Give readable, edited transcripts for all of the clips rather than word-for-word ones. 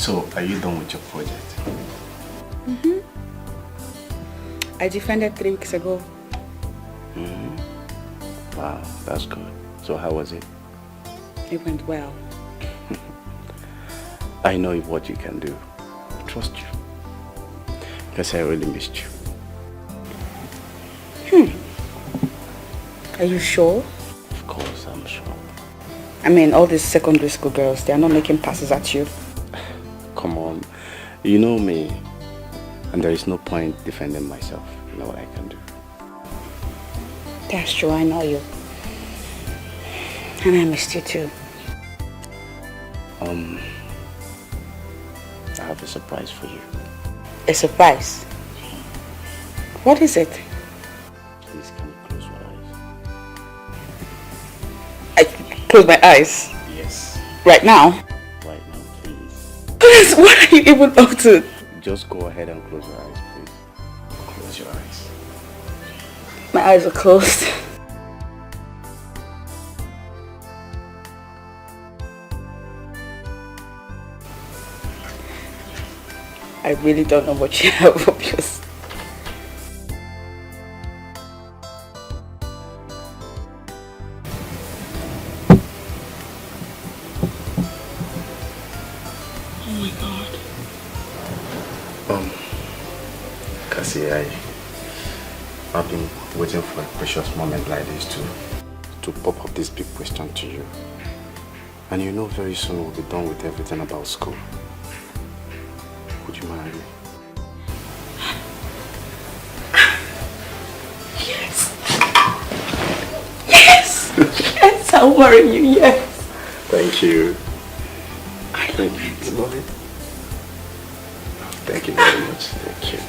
So, are you done with your project? Mm-hmm. I defended 3 weeks ago. Mm-hmm. Wow, that's good. So how was it? It went well. I know what you can do. I trust you. Because I really missed you. Are you sure? Of course, I'm sure. I mean, all these secondary school girls, they are not making passes at you. Come on. You know me. And there is no point defending myself. You know what I can do. That's true, I know you. And I missed you too. I have a surprise for you. A surprise? What is it? Please, can you close your eyes? I close my eyes? Yes. Right now? Right now, please. Please, what are you even up to? Just go ahead and close your eyes, please. Close your eyes. My eyes are closed. I really don't know what you have up your sleeve. Oh my God. Cassie, I've been waiting for a precious moment like this to pop up this big question to you. And you know very soon we'll be done with everything about school. Would you marry me? Yes! Yes! Yes, I'll marry you, yes! Thank you. I love it. You love it? Thank you very much. Thank you.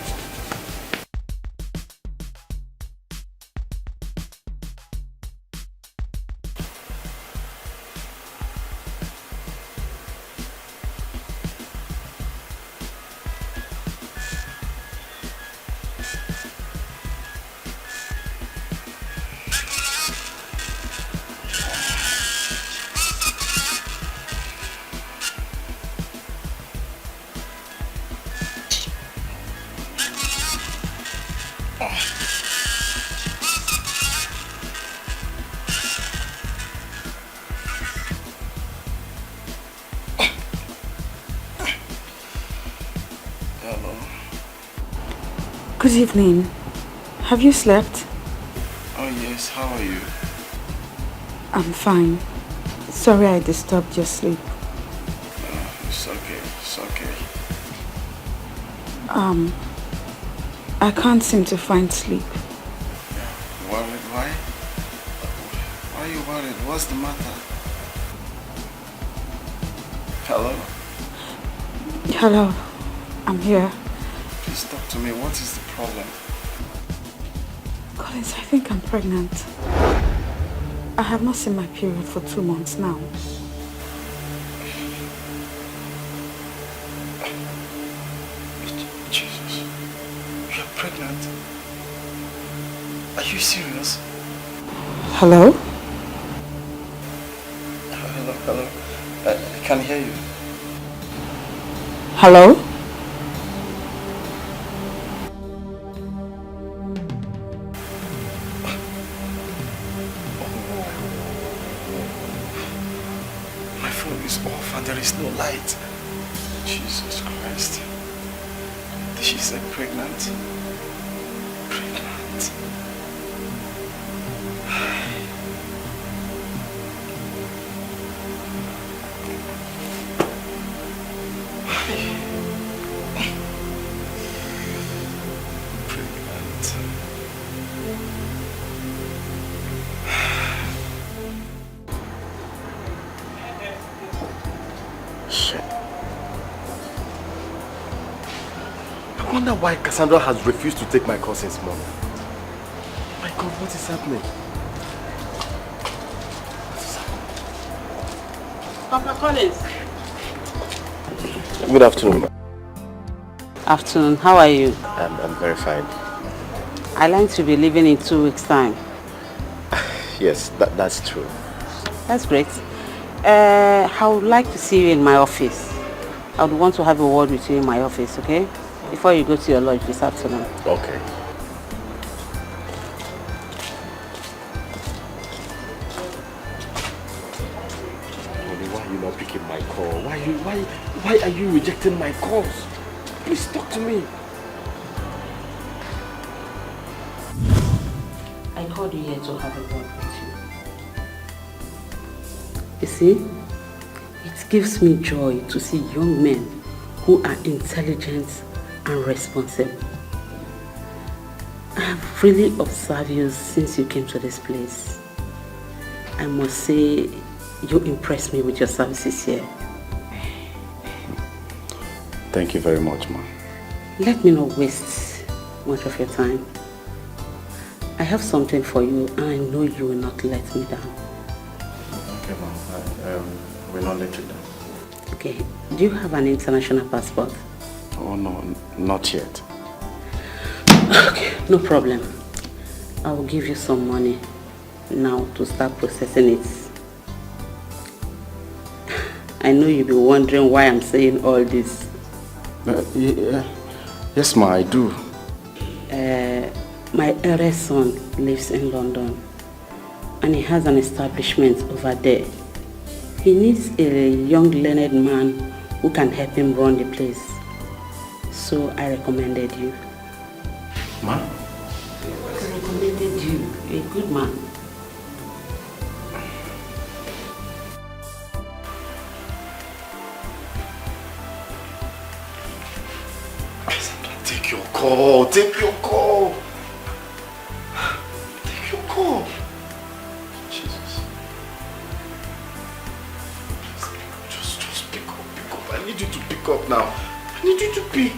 Good evening. Have you slept? Oh yes, how are you? I'm fine. Sorry I disturbed your sleep. It's okay, it's okay. I can't seem to find sleep. Worried? Why? Why are you worried? What's the matter? Hello? Hello. I'm here. Please talk to me. What is the problem? Collins, I think I'm pregnant. I have not seen my period for 2 months now. Jesus. You're pregnant? Are you serious? Hello? Hello. I can't hear you. Hello? There is no light. Jesus Christ. Did she say pregnant? Pregnant. I wonder why Cassandra has refused to take my call since morning. My God, what is happening? Papa Collins. Good afternoon. Afternoon. How are you? I'm very fine. I learned to be leaving in 2 weeks' time. Yes, that's true. That's great. I would like to see you in my office. I would want to have a word with you in my office, okay? Before you go to your lodge this afternoon. Okay. Why are you not picking my call? Why are you rejecting my calls? Please talk to me. I called you here to have a word with you. You see, it gives me joy to see young men who are intelligent and responsible. I have really observed you since you came to this place. I must say, you impressed me with your services here. Thank you very much, ma. Let me not waste much of your time. I have something for you and I know you will not let me down. Okay, ma. I will not let you down. Okay. Do you have an international passport? Oh, no, not yet. Okay, no problem. I will give you some money now to start processing it. I know you'll be wondering why I'm saying all this. Yeah. Yes, ma, I do. My eldest son lives in London and he has an establishment over there. He needs a young learned man who can help him run the place. So I recommended you. Ma? I recommended you. You're a good man. Take your call. Take your call. Take your call. Jesus. Just pick up. I need you to pick up now. I need you to pick.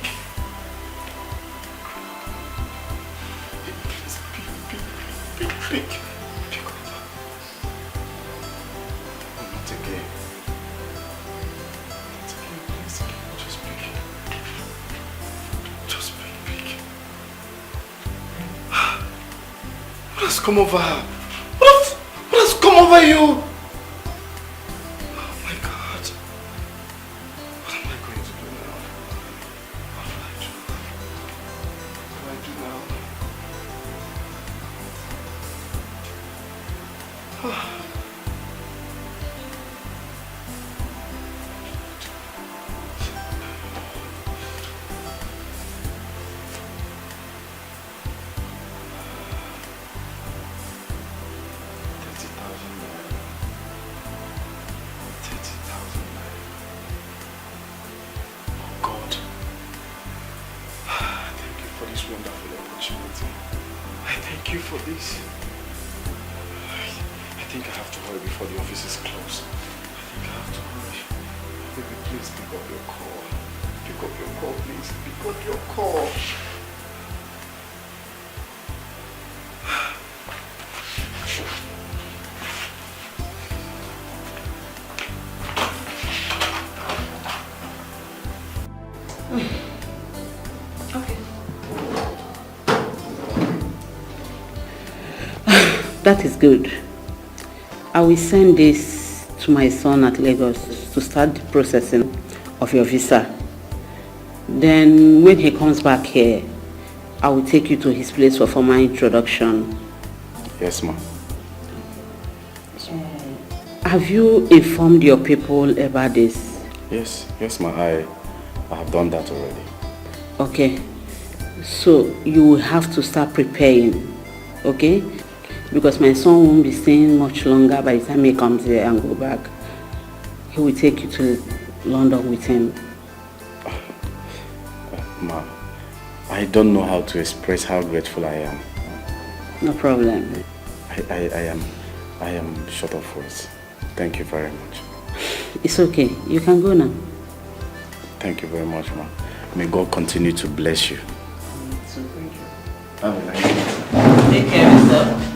Please, pick. Pick up. Oh, not again. Not again, please. Just pick. Just pick. What has come over her? What has come over you? Oh my God. What am I going to do now? What do I do? What do I do now? That is good. I will send this to my son at Lagos to start the processing of your visa. Then when he comes back here, I will take you to his place for formal introduction. Yes, ma'am. Have you informed your people about this? Yes, ma'am. I have done that already. Okay. So you will have to start preparing, okay? Because my son won't be staying much longer by the time he comes here and go back. He will take you to London with him. Ma'am, I don't know how to express how grateful I am. No problem. I am short of words. Thank you very much. It's okay. You can go now. Thank you very much, ma'am. May God continue to bless you. So thank you. Have a nice day. Take care of yourself.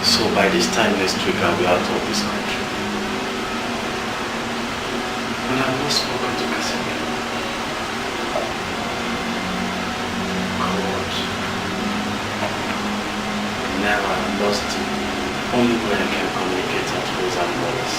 So by this time next week, I'll be out of this country. And I've not spoken to Casimir. God. Now I'm lost him. Only when I can communicate at those and voice.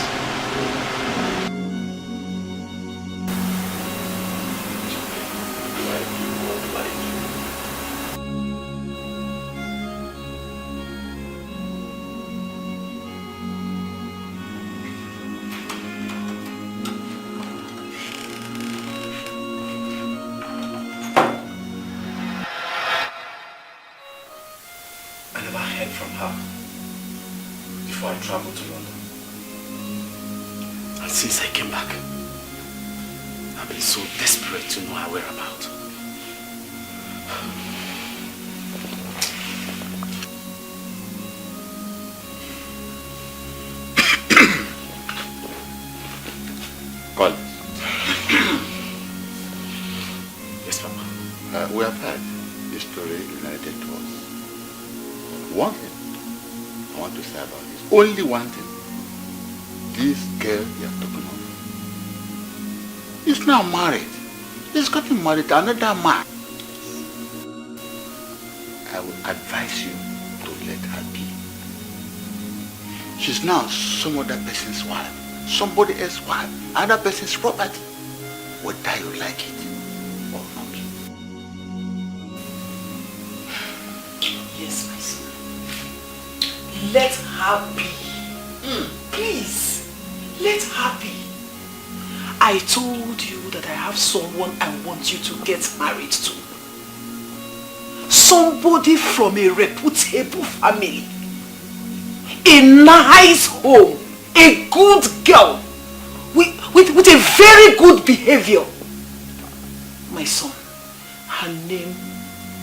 Before I traveled to London. And since I came back, I've been so desperate to know her whereabouts. Call. Yes, Papa. We have heard the story related to us. One thing I want to say about this. Only one thing. This girl you're talking of is now married. He's gotten married to another man. I would advise you to let her be. She's now some other person's wife, somebody else's wife, another person's property. Whether you like it or not. Yes, my son. Let her be. Please, let her be. I told you that I have someone I want you to get married to. Somebody from a reputable family. A nice home. A good girl. With a very good behavior. My son, her name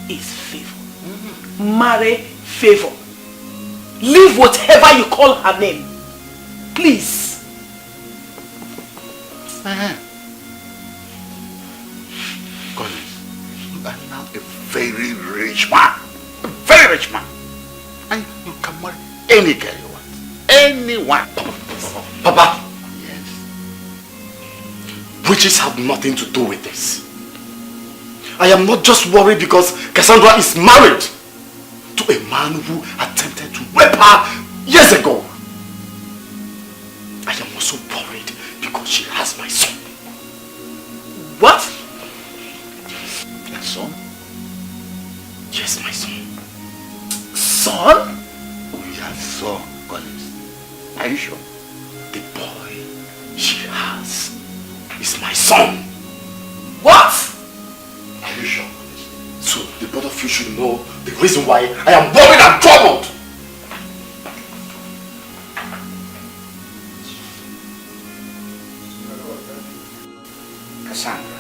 is Favor. Marry Favor. Leave whatever you call her name. Please. Collins, you are now a very rich man. A very rich man. And you can marry any girl you want. Anyone. Papa. Yes. Witches have nothing to do with this. I am not just worried because Cassandra is married to a man who attempted to rape her years ago. I am also worried because she has my son. What? Your son? Yes, my son. Son? Yes, son, Collins. Are you sure? The boy she has is my son. What? Are you sure? So the both of you should know the reason why I am worried and troubled. Cassandra,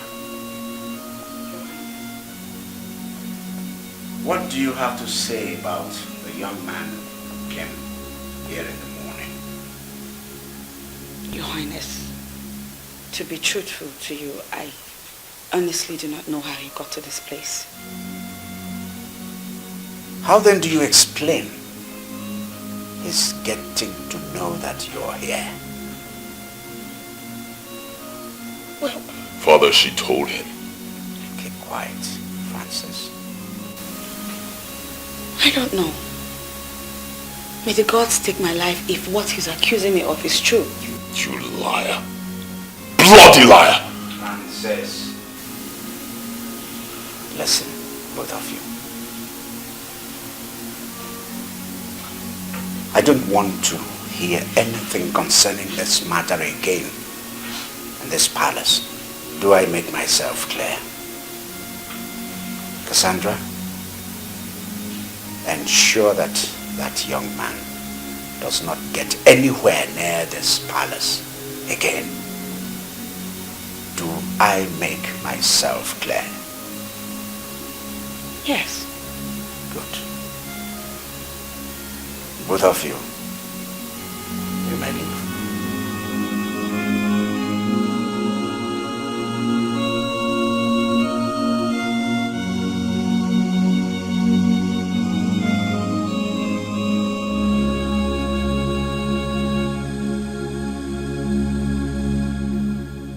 what do you have to say about the young man who came here in the morning? Your Highness, to be truthful to you, I honestly do not know how he got to this place. How then do you explain his getting to know that you're here? Well, Father, she told him. Keep quiet, Francis. I don't know. May the gods take my life if what he's accusing me of is true. You liar. Bloody liar! Francis. Listen, both of you. I don't want to hear anything concerning this matter again in this palace, do I make myself clear? Cassandra, ensure that that young man does not get anywhere near this palace again. Do I make myself clear? Yes. Good. Both of you, you may leave.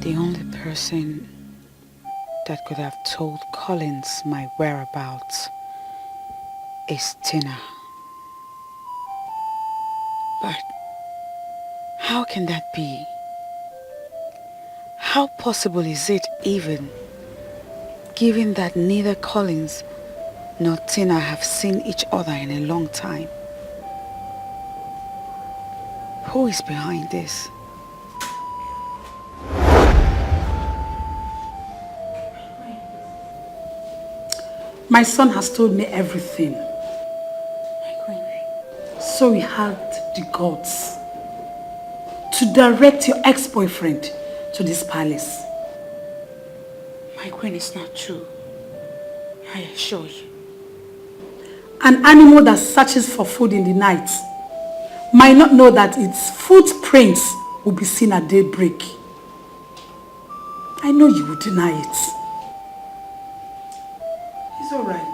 The only person that could have told Collins my whereabouts is Tina. But how can that be? How possible is it even, given that neither Collins nor Tina have seen each other in a long time? Who is behind this? My son has told me everything. So we had the gods to direct your ex-boyfriend to this palace. My queen, it's not true. I assure you. An animal that searches for food in the night might not know that its footprints will be seen at daybreak. I know you will deny it. It's all right.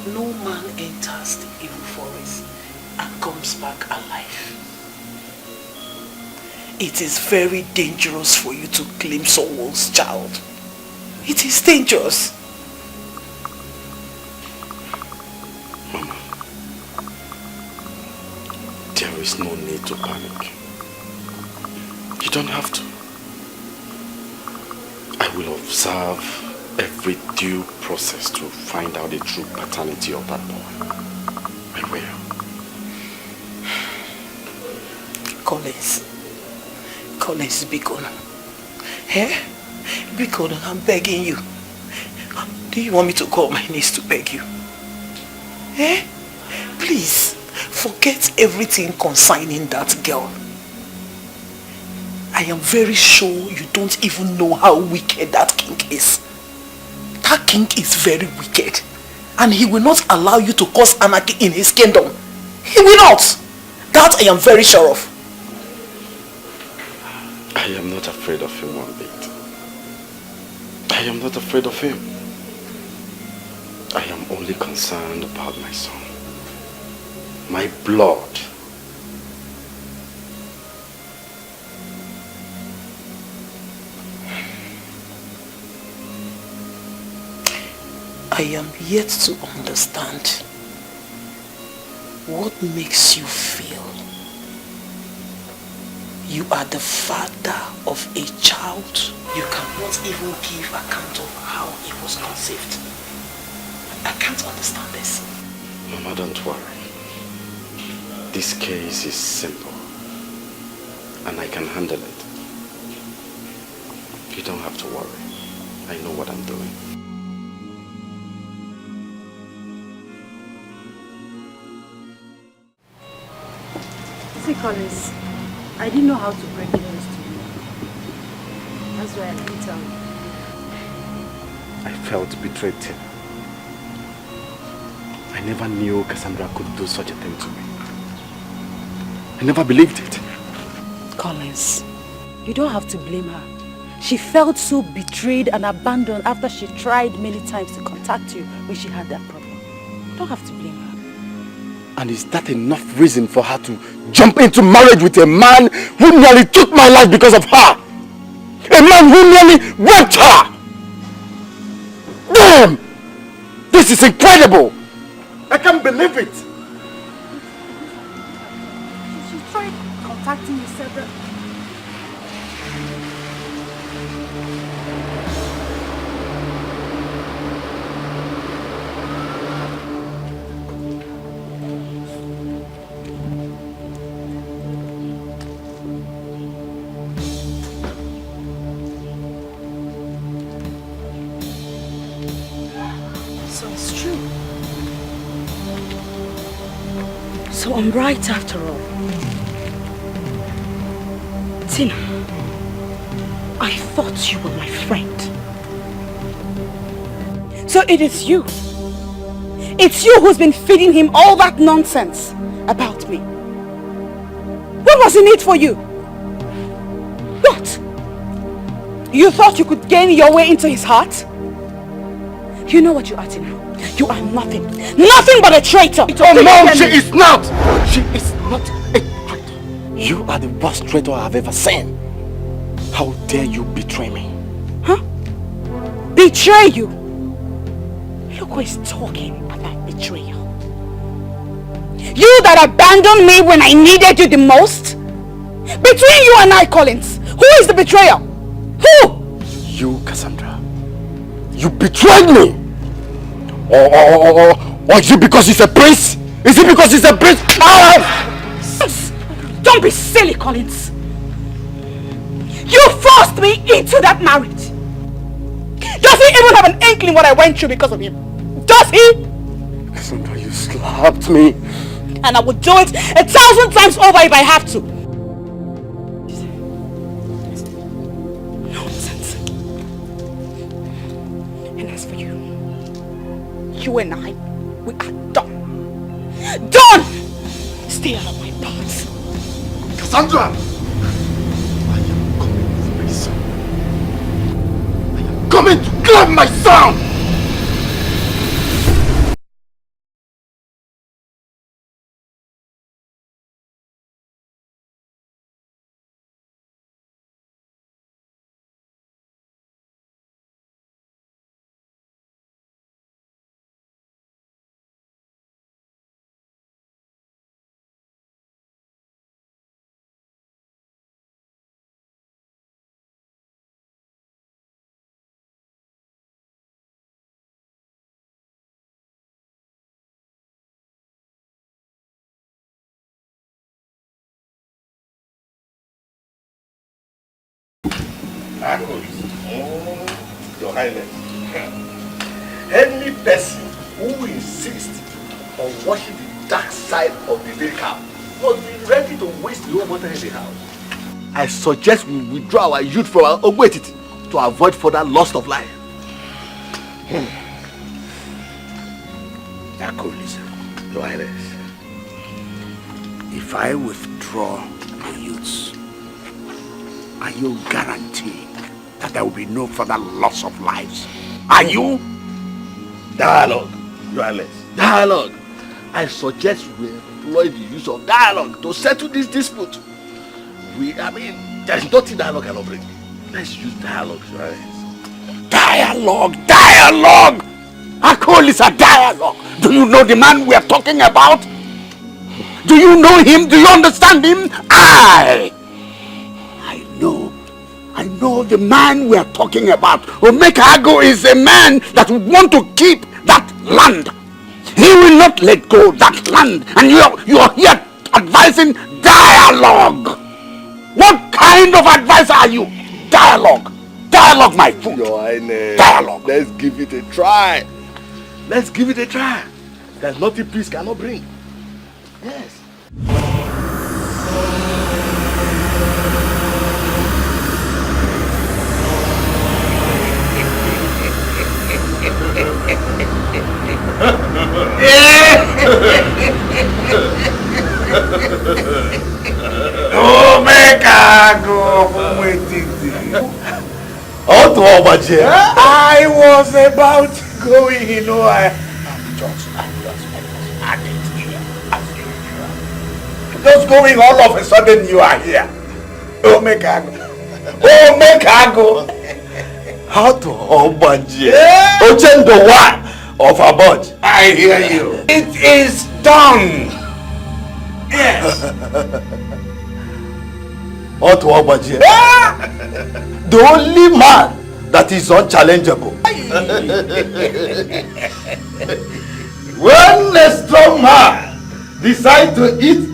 No man enters the evil forest and comes back alive. It is very dangerous for you to claim someone's child. It is dangerous. Mama, there is no need to panic. You don't have to. I will observe every due process to find out the true paternity of that boy. I will. Collins, Bikon. Eh? Bikon, I'm begging you. Do you want me to call my niece to beg you? Eh? Please, forget everything concerning that girl. I am very sure you don't even know how wicked that king is. That king is very wicked. And he will not allow you to cause anarchy in his kingdom. He will not. That I am very sure of. I am not afraid of him one bit. I am not afraid of him. I am only concerned about my son. My blood. I am yet to understand what makes you feel you are the father of a child. You cannot even give account of how he was conceived. I can't understand this. Mama, don't worry. This case is simple and I can handle it. You don't have to worry. I know what I'm doing. See, Collins, I didn't know how to break the news to you. That's why I didn't tell you. I felt betrayed, Tim. I never knew Cassandra could do such a thing to me. I never believed it. Collins, you don't have to blame her. She felt so betrayed and abandoned after she tried many times to contact you when she had that problem. You don't have to blame her. And is that enough reason for her to jump into marriage with a man who nearly took my life because of her? A man who nearly raped her! Damn! This is incredible! I can't believe it! tried contacting you several. So it's true. So I'm right after all. Tina, I thought you were my friend. So it is you. It's you who's been feeding him all that nonsense about me. What was in it for you? What? You thought you could gain your way into his heart? You know what you are, Tina? You are nothing. Nothing but a traitor! Oh no, she is not! She is not a traitor. You are the worst traitor I've ever seen. How dare you betray me? Huh? Betray you? Look who is talking about betrayal. You that abandoned me when I needed you the most? Between you and I, Collins, who is the betrayer? Who? You, Cassandra. You betrayed me! Or is it because he's a prince? Is it because he's a prince? Don't be silly, Collins. You forced me into that marriage. Does he even have an inkling what I went through because of him? Does he? Cassandra, you slapped me. And I would do it 1,000 times over if I have to. Nonsense. And as for you, you and I, we are done. Done! Stay out of my thoughts. Cassandra! I am coming with my son. I am coming to grab my son! Your Highness, any person who insists on watching the dark side of the Dikeh must be ready to waste the whole water in the house. I suggest we withdraw our youth from our Ogwetiti to avoid further loss of life. Your Highness, if I withdraw the youths, are you guaranteeing that there will be no further loss of lives? Are you? Dialogue, Your Highness. Dialogue. I suggest we employ the use of dialogue to settle this dispute. There's nothing dialogue cannot bring. Let's use dialogue, Your Highness. Dialogue! Dialogue! Okoli is a dialogue. Do you know the man we are talking about? Do you know him? Do you understand him? I know the man we are talking about. Omekago is a man that would want to keep that land. He will not let go of that land. And you are here advising dialogue. What kind of advice are you? Dialogue. Dialogue, my fool. Your Highness. Dialogue. Let's give it a try. Let's give it a try. There's nothing peace cannot bring. Yes. Omekago, I was about to go in, you know. I'm just at it here as usual. Just going, all of a sudden you are here. Omekago. How to Obaje? Ochendo one of a bunch. I hear you. It is done. yes. The only man that is unchallengeable. When a strong man decides to eat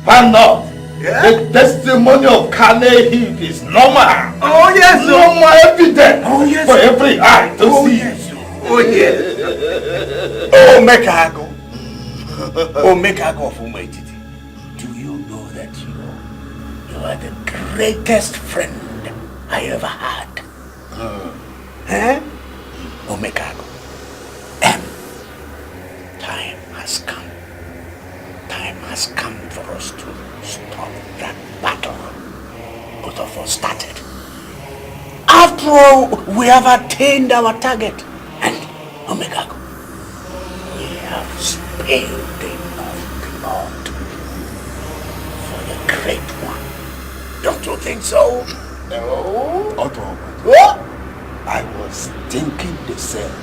panot, the testimony of Kane heat is normal. Oh yes. Normal evidence for every eye to see. Yes. Oh yes. Oh Mekago. Oh Mekago of Umaititi. Do you know that you are the greatest friend I ever had? Eh? Oh Mekago. Time has come. Time has come for us to stop that battle both of us started. After all, we have attained our target. And, Omega, we have spilled enough blood for the great one. Don't you think so? No. What? I was thinking the same.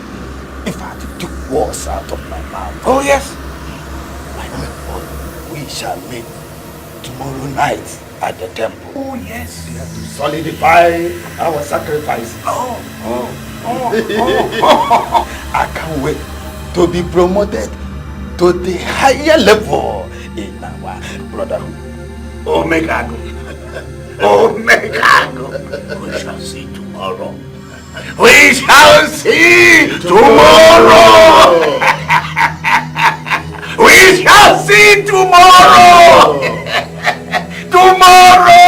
In fact, it took words out of my mouth. Oh, yes. We shall meet tomorrow night at the temple. Oh, yes. We have to solidify our sacrifice. I can't wait to be promoted to the higher level in our brotherhood. Omega. Omega. We shall see tomorrow. We shall see tomorrow. We shall see tomorrow. Tomorrow.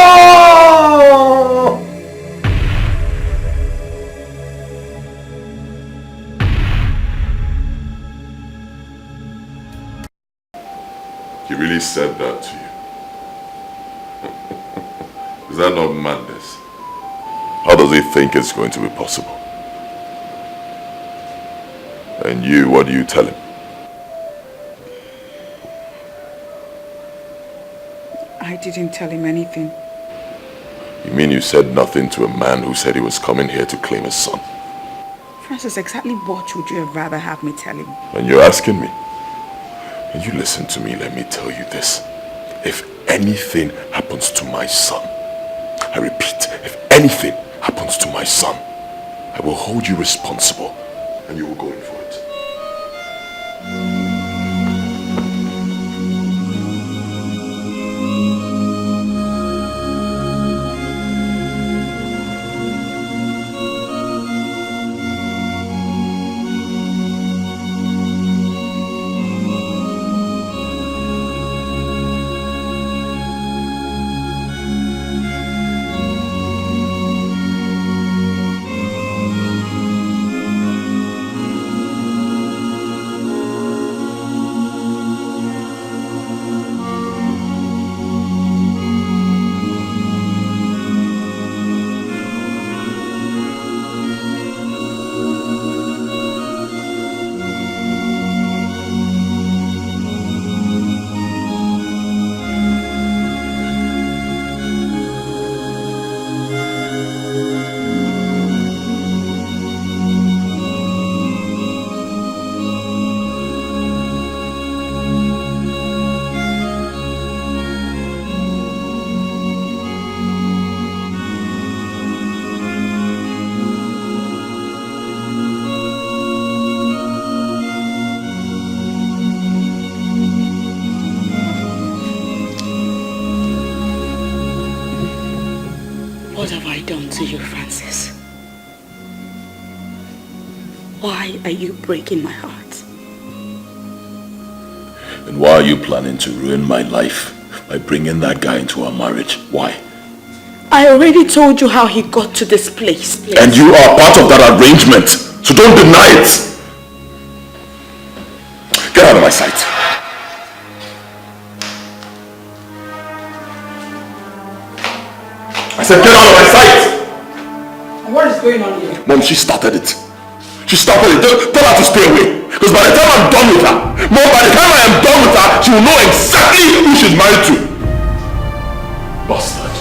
He really said that to you. Is that not madness? How does he think it's going to be possible? And you, what do you tell him? I didn't tell him anything. You mean you said nothing to a man who said he was coming here to claim his son? Francis, exactly what would you have rather have me tell him? And you're asking me? And you listen to me, let me tell you this. If anything happens to my son, I repeat, if anything happens to my son, I will hold you responsible and you will go in for it. What have I done to you, Francis? Why are you breaking my heart? And why are you planning to ruin my life by bringing that guy into our marriage? Why? I already told you how he got to this place. And you are part of that arrangement, so don't deny it. Get out of my sight. I said get out of my sight! What is going on here? Mom, she started it. She started it. Tell her to stay away. Because by the time I'm done with her, Mom, by the time I am done with her, she will know exactly who she's married to. Bastard.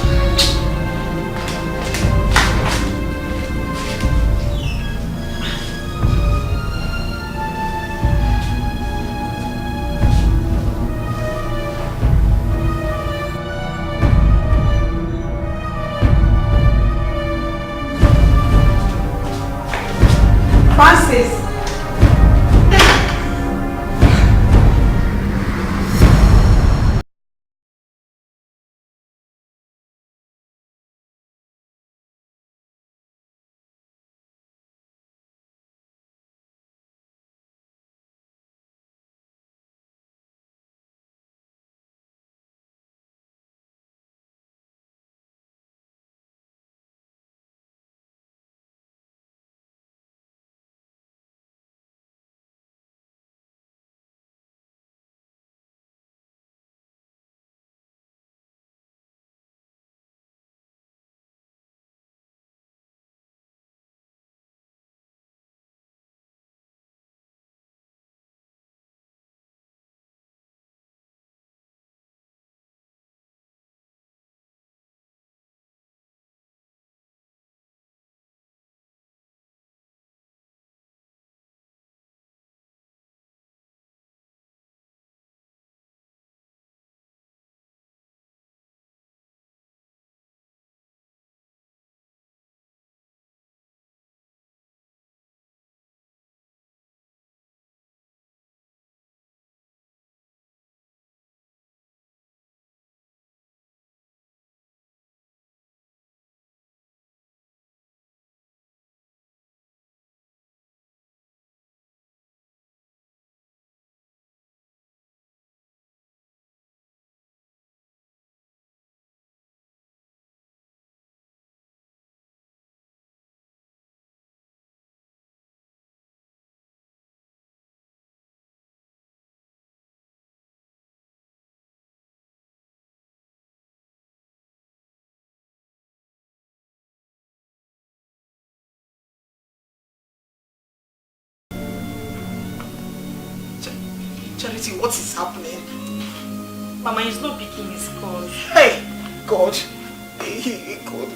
Charity, what is happening? Mama, he's not picking his calls. Hey, God. Hey, God.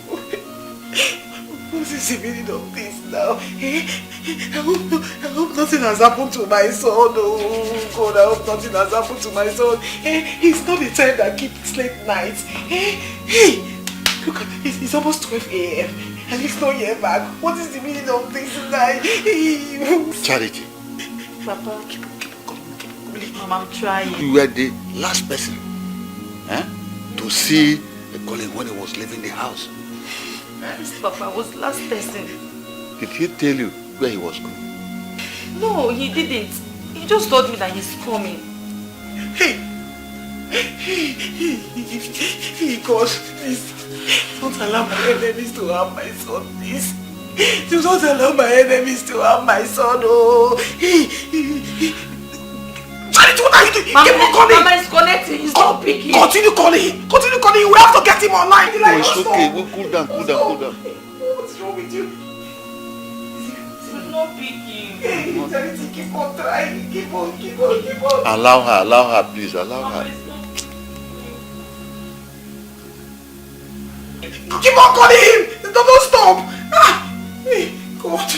What is the meaning of this now? I hope nothing has happened to my son. Oh, God, I hope nothing has happened to my son. He's not the type that keeps late nights. Hey, look, it's almost 12 a.m. and he's not yet back. What is the meaning of this tonight? Charity. Papa, Keep on. Mama, I'm trying. You were the last person to see Colin when he was leaving the house. Yes, Papa was the last person. Did he tell you where he was going? No, he didn't. He just told me that he's coming. Hey, God, please, don't allow my enemies to harm my son, please. Do not allow my enemies to harm my son, oh. Charity, what are you doing? Mama, Keep on calling. Mama is connecting, he's not picking. Continue calling. Continue calling. We have to get him online. No, it's okay. We'll cool down. What's wrong with you? He's not picking. Hey, Charity, keep on trying. Keep on. Allow her, please. Allow her. Keep on calling him. Don't stop. Hey, God.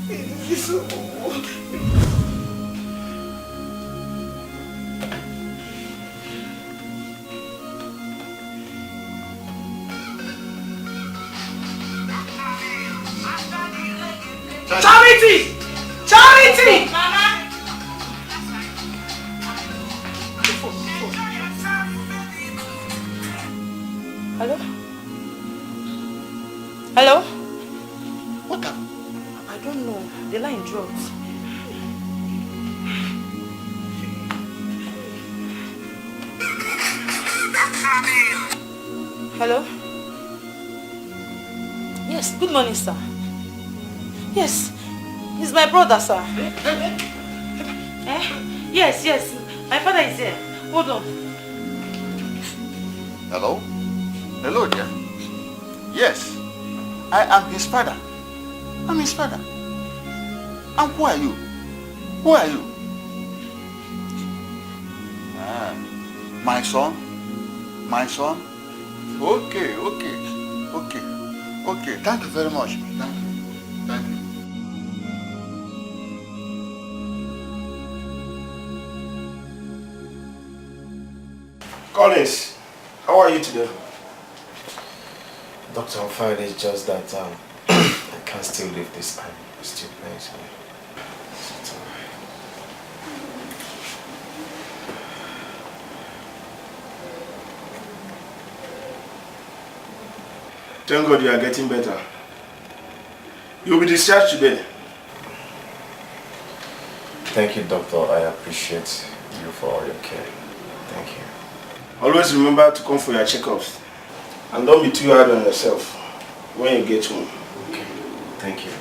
This is so... Charity! Mama! Hello? Hello? What happened? I don't know. The line dropped. Hello? Yes, good morning, sir. Yes, he's my brother, sir. Yes, my father is here. Hold on. Hello, dear. Yes, I am his father. I'm his father. And who are you? My son? Okay. Thank you very much. Thank you. Collins, how are you today? Doctor, I'm fine. It's just that I can't still leave this time. It's still pains me. It's all right. Thank God you are getting better. You'll be discharged today. Thank you, doctor. I appreciate you for all your care. Thank you. Always remember to come for your checkups. And don't be too hard on yourself when you get home. Okay. Thank you.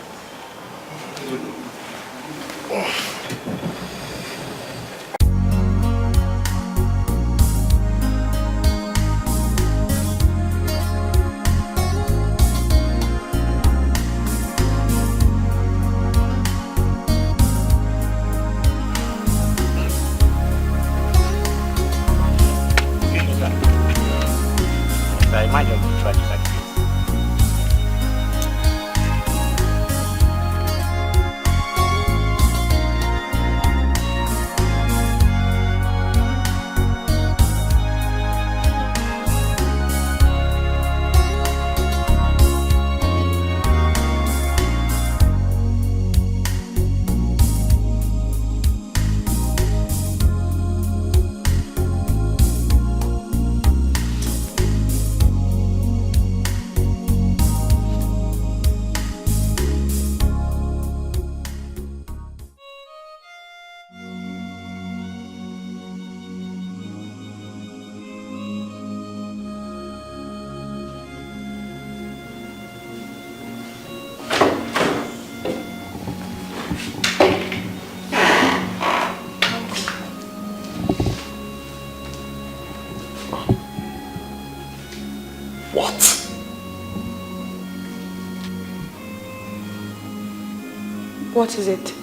What is it?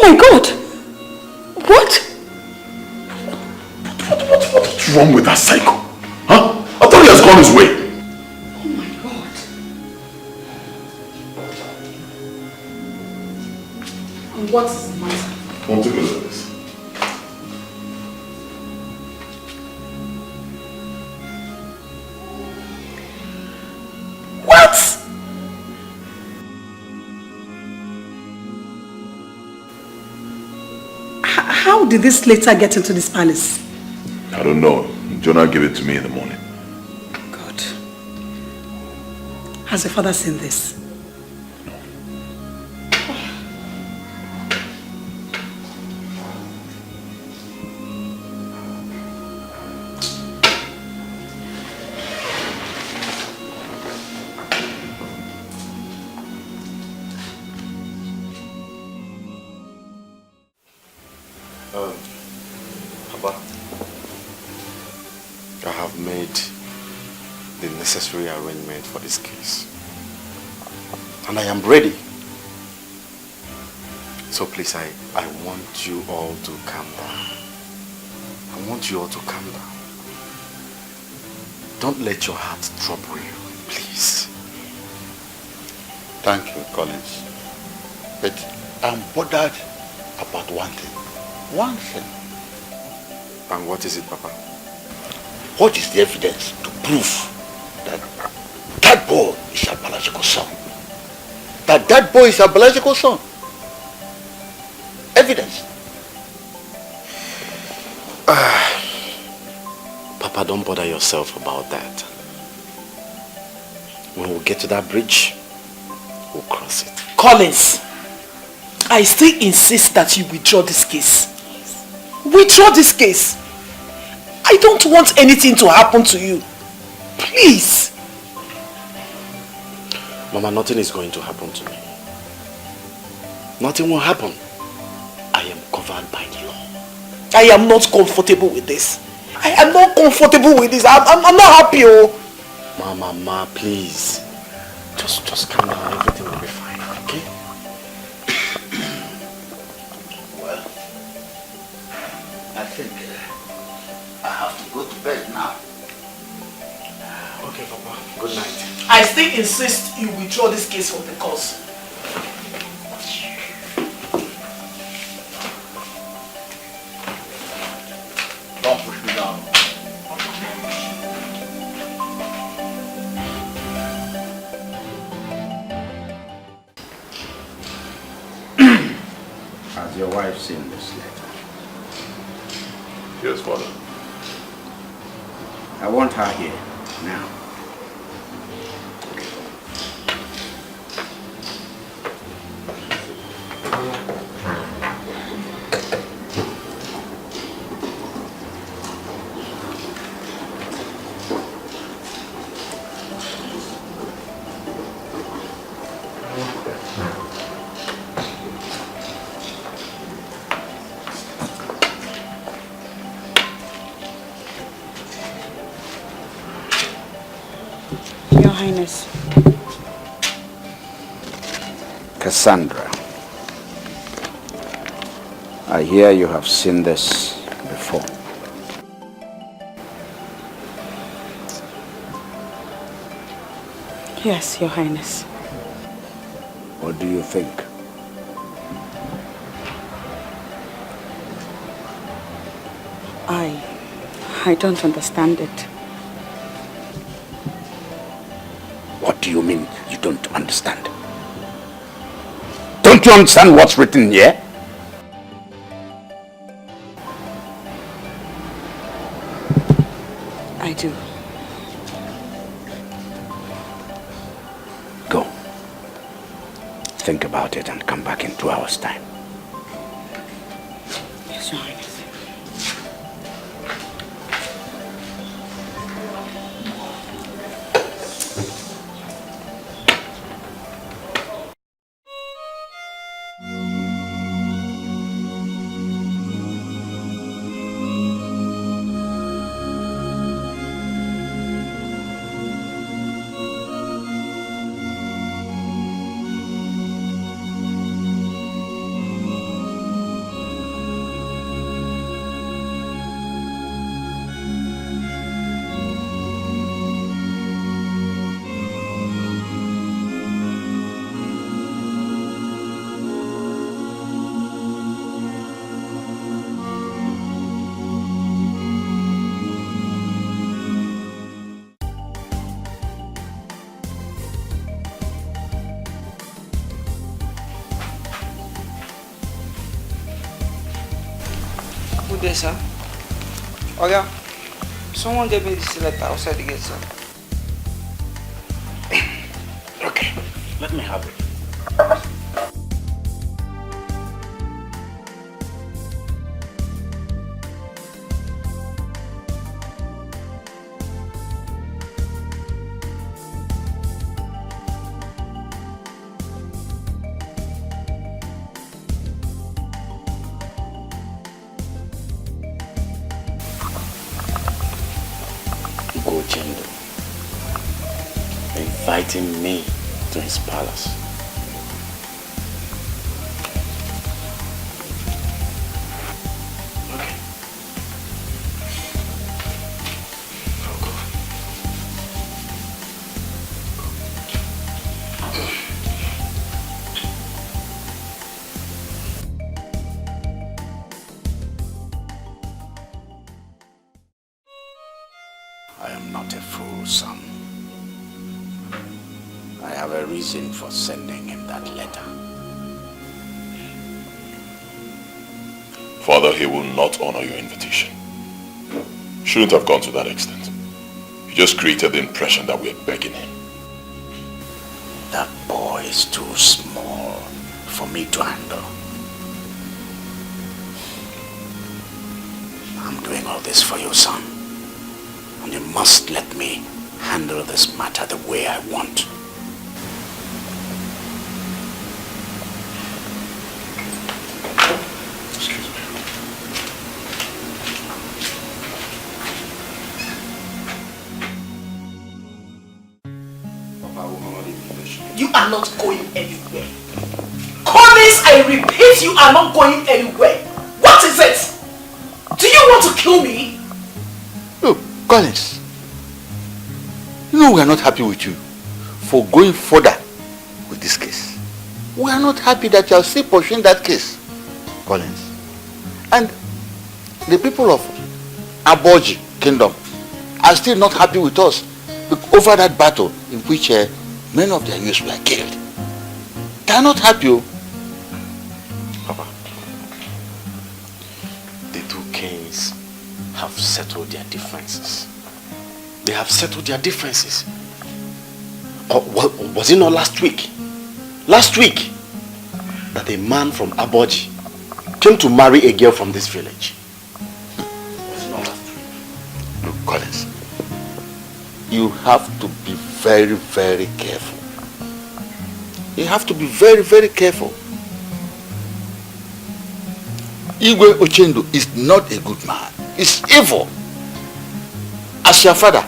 my God! What? What's wrong with that psycho? Huh? I thought he has gone his way. Oh my God. And what's the matter? Come take a look at this. What? How did this letter get into this palace? I don't know. Jonah gave it to me in the morning. God. Has your father seen this? Papa, I have made the necessary arrangement for this case. And I am ready. So please, I want you all to calm down. I want you all to calm down. Don't let your heart trouble you, please. Thank you, Collins. But I'm bothered about one thing. One thing. And what is it, Papa? What is the evidence to prove that that boy is a biological son? That boy is a biological son? Evidence. Papa, don't bother yourself about that. When we get to that bridge, we'll cross it. Collins, I still insist that you withdraw this case. Withdraw this case. I don't want anything to happen to you. Please. Mama, nothing is going to happen to me. Nothing will happen. I am covered by the law. I am not comfortable with this. I am not comfortable with this. I'm not happy, oh. Mama, please. Just calm down. Everything will be fine, okay? Well, I think I have to go to bed now. Okay, Papa. Good night. I still insist you withdraw this case from the cause. Don't push me down. Has your wife seen this letter? Yes, Father. I want her here, now. Your Highness. Cassandra, I hear you have seen this before. Yes, Your Highness. What do you think? I don't understand it. What do you mean you don't understand? Don't you understand what's written here? I do. Go. Think about it and come back in 2 hours' time. Yes, Your Highness. day, sir. Oh yeah. Someone gave me this letter outside the gate, sir. Okay, let me have it. Inviting me to his palace. Okay. I'll go. I am not a fool, son. I have a reason for sending him that letter. Father, he will not honor your invitation. Shouldn't have gone to that extent. You just created the impression that we're begging him. That boy is too small for me to handle. I'm doing all this for you, son. And you must let me handle this matter the way I want. You are not going anywhere. Collins, I repeat, you are not going anywhere. What is it? Do you want to kill me? No, Collins. You know we are not happy with you for going further with this case. We are not happy that you are still pursuing that case, Collins. And the people of Aboji Kingdom are still not happy with us over that battle in which many of their youths were killed. They are not happy. Papa, the two kings have settled their differences. They have settled their differences. Was it not last week? Last week, that a man from Aboji came to marry a girl from this village. Was it not last week? Look, Collins, you have to be very, very careful. You have to be very, very careful. Igwe Ochendo is not a good man. He's evil. As your father,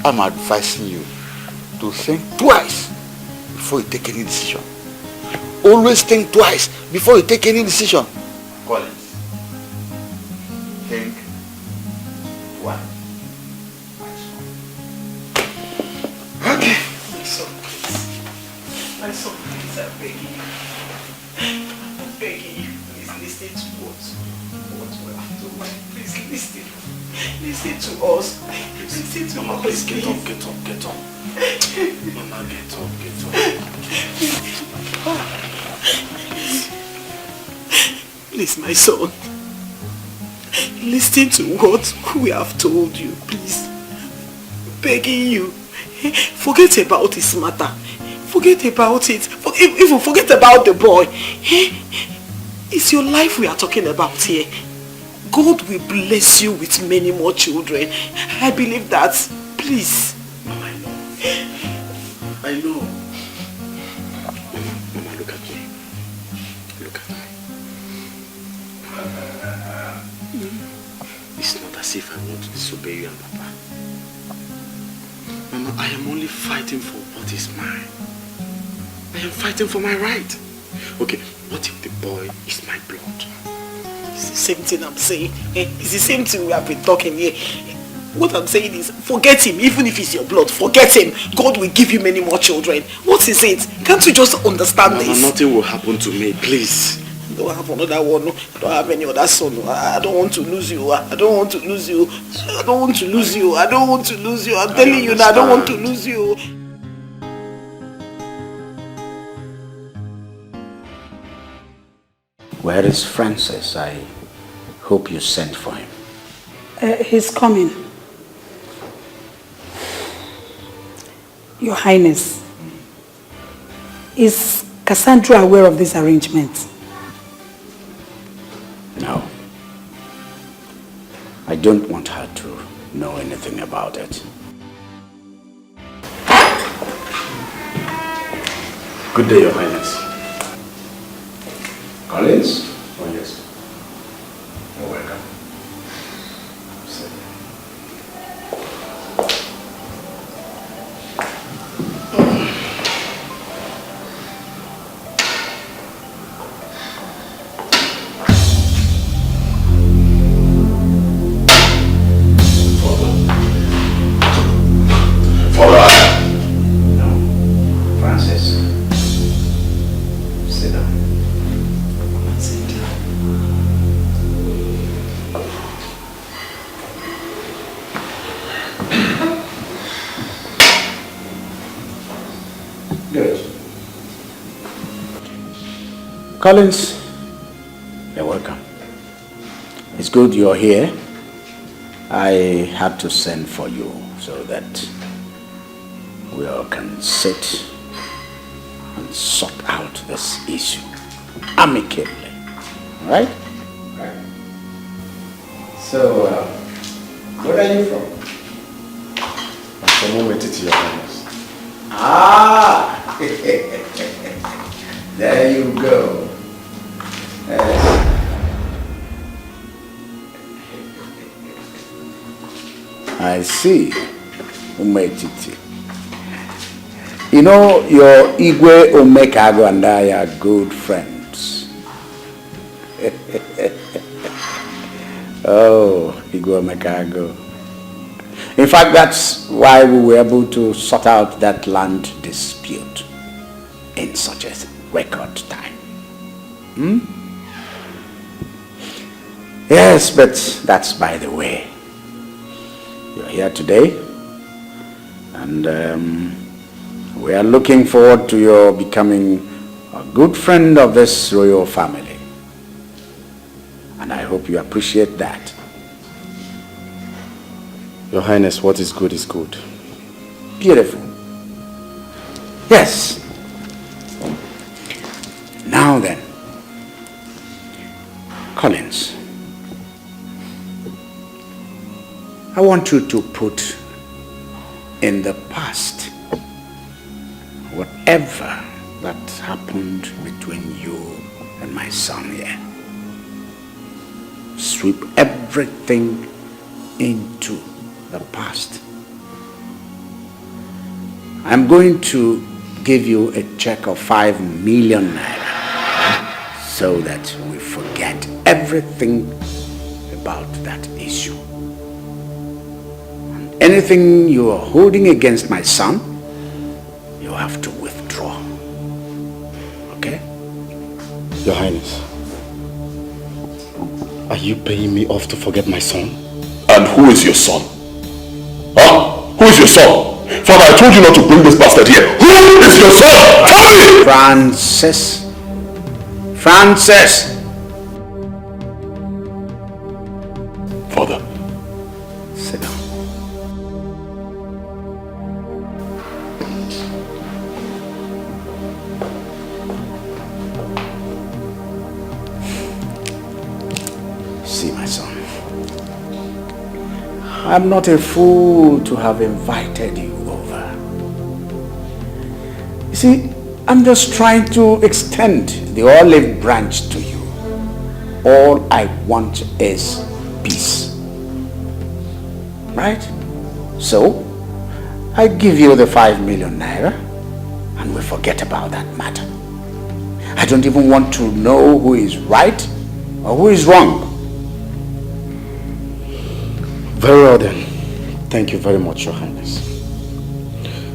I'm advising you to think twice before you take any decision. Always think twice before you take any decision. Collins, think twice. Okay. My son, please. My son, please, I'm begging you. I'm begging you. Please listen to what we have to do. Please listen. Listen to us. Listen to Mama, us. please get up, get up, get up. Mama, get up, get up. Please, my son. Listen to what we have told you, please. Begging you. Forget about this matter. Forget about it. Even forget about the boy. It's your life we are talking about here. God will bless you with many more children. I believe that. Please. Mama, I know. I know. Mama, look at me. Look at me. It's not as if I want to disobey you and Papa. Mama, I am only fighting for what is mine. I am fighting for my right. Okay, what if the boy is my blood? It's the same thing I'm saying. It's the same thing we have been talking here. What I'm saying is, forget him. Even if he's your blood, forget him. God will give you many more children. What is it? Can't you just understand Mama, this? nothing will happen to me, please. I don't have another one. I don't have any other son. I don't want to lose you. I don't want to lose you. I don't want to lose you. I don't want to lose you. I'm telling you now, I don't want to lose you. Where is Francis? hope you sent for him. He's coming. Your Highness, is Cassandra aware of this arrangement? No. I don't want her to know anything about it. Good day, Your Highness. Collins? Oh, yes. You're welcome. Collins, you're welcome. It's good you're here. I had to send for you so that we all can sit and sort out this issue amicably. All right? Right. So, where are you from? I'm from Umetiti, Your Highness. Ah! There you go. Yes. I see. Umetiti. You know, your Igwe Omekago and I are good friends. Oh, Igwe Omekago. In fact, that's why we were able to sort out that land dispute in such a record time. Yes, but that's by the way. You're here today, and we are looking forward to your becoming a good friend of this royal family. And I hope you appreciate that. Your Highness, what is good is good. Beautiful. Yes. Now then, Collins, I want you to put in the past whatever that happened between you and my son here. Sweep everything into the past. I'm going to give you a check of 5 million naira so that we forget everything about that issue. And anything you are holding against my son, you have to withdraw. Okay? Your Highness, are you paying me off to forget my son? And who is your son? Huh? Who is your son? Father, I told you not to bring this bastard here. Who is your son? Tell me! Francis. Francis! Father. Sit down. See, my son. I'm not a fool to have invited you over. You see, I'm just trying to extend the olive branch to you. All I want is peace. Right? So, I give you the 5 million naira and we forget about that matter. I don't even want to know who is right or who is wrong. Very well then. Thank you very much, Your Highness.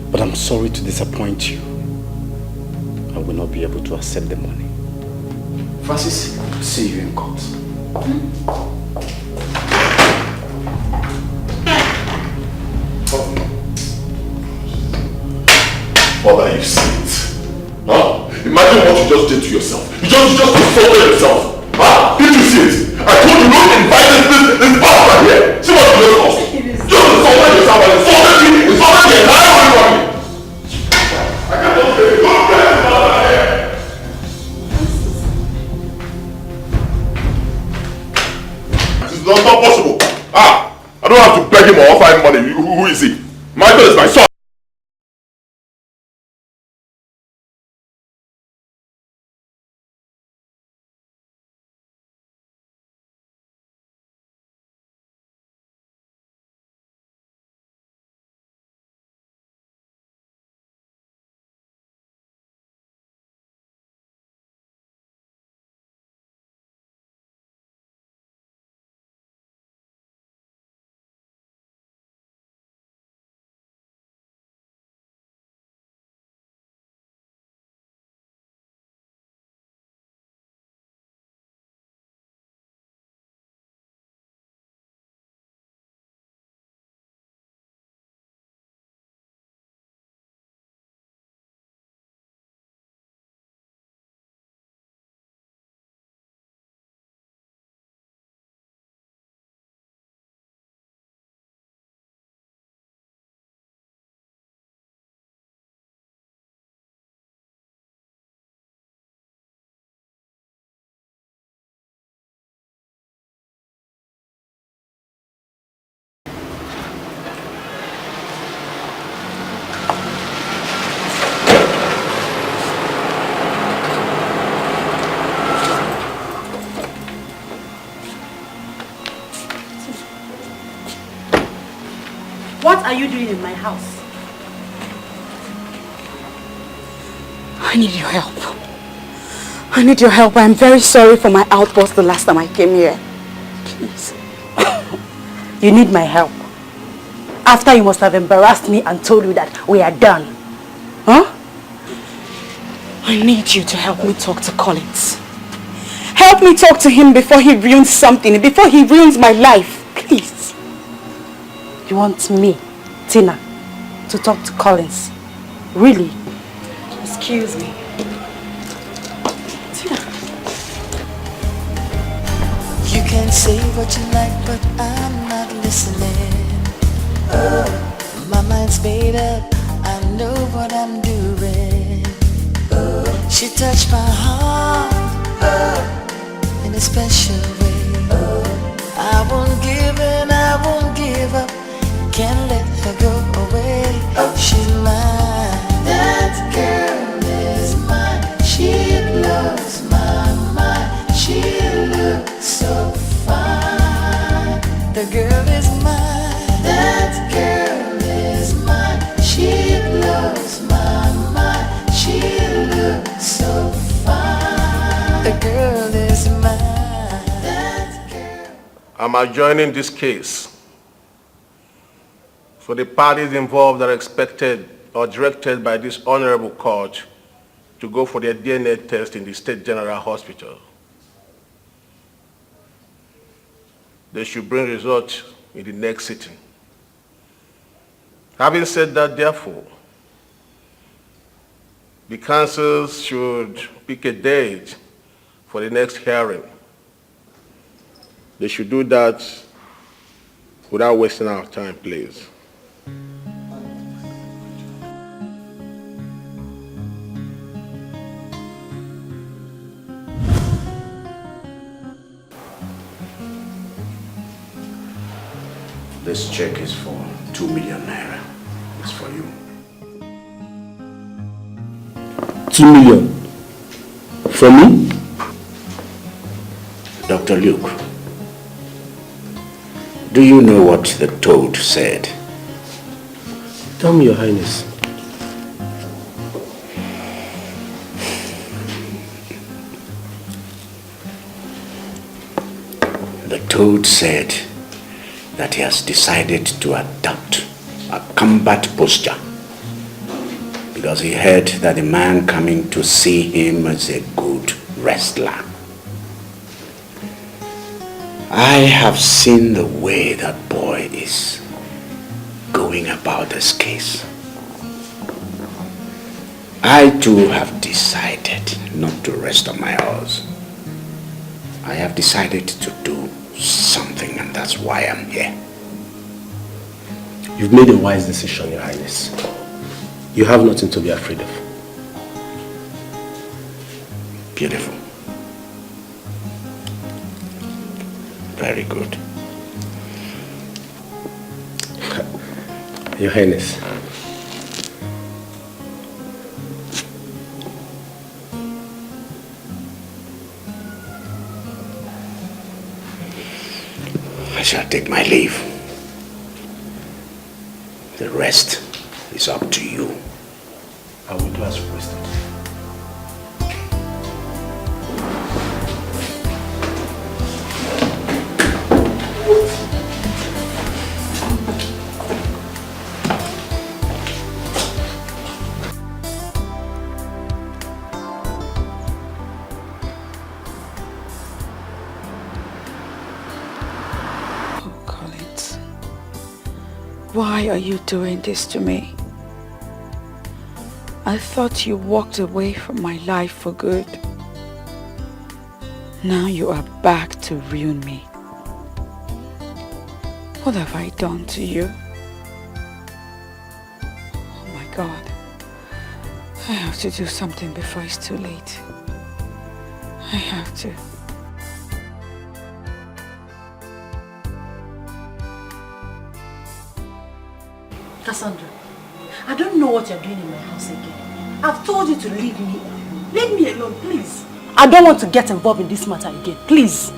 But I'm sorry to disappoint you. I will not be able to accept the money. Francis, see you in court. Father, you see it. Huh? Imagine what you just did to yourself. You just assaulted yourself. Huh? Did you see it? I told you You invited this bastard here. See what you did to us. You insulted yourself and insulted me. Insulted the entire whole family. I can't just say, go get this bastard here. This is not possible. I don't have to beg him or offer him money. Who is he? Michael is my son. What are you doing in my house? I need your help. I need your help. I'm very sorry for my outburst the last time I came here. Please. You need my help. After you must have embarrassed me and told you that we are done. Huh? I need you to help me talk to Collins. Help me talk to him before he ruins something, before he ruins my life. Please. You want me, Tina, to talk to Collins? Really? Excuse me. Tina. You can say what you like, but I'm not listening. My mind's made up, I know what I'm doing. She touched my heart in a special way. I won't give in, I won't give up. Can't let her go away. She's mine. That girl is mine. She blows my mind. She looks so fine. The girl is mine. That girl is mine. She blows my mind. She looks so fine. The girl is mine. That girl. I'm adjourning this case. So the parties involved are expected or directed by this honorable court to go for their DNA test in the State General Hospital. They should bring results in the next sitting. Having said that, therefore, the councils should pick a date for the next hearing. They should do that without wasting our time, please. This check is for 2 million naira. It's for you. 2 million? For me? Dr. Luke, do you know what the toad said? Tell me, Your Highness. The toad said that he has decided to adopt a combat posture because he heard that the man coming to see him is a good wrestler. I have seen the way that boy is going about this case. I too have decided not to rest on my horse. I have decided to do something, and that's why I'm here. You've made a wise decision, Your Highness. You have nothing to be afraid of. Beautiful. Very good. Your Highness. I shall take my leave. The rest is up to you. I will do as requested. Why are you doing this to me? I thought you walked away from my life for good. Now you are back to ruin me. What have I done to you? Oh my God. I have to do something before it's too late. I have to. Cassandra, I don't know what you're doing in my house again. I've told you to leave me alone. Leave me alone, please. I don't want to get involved in this matter again, please.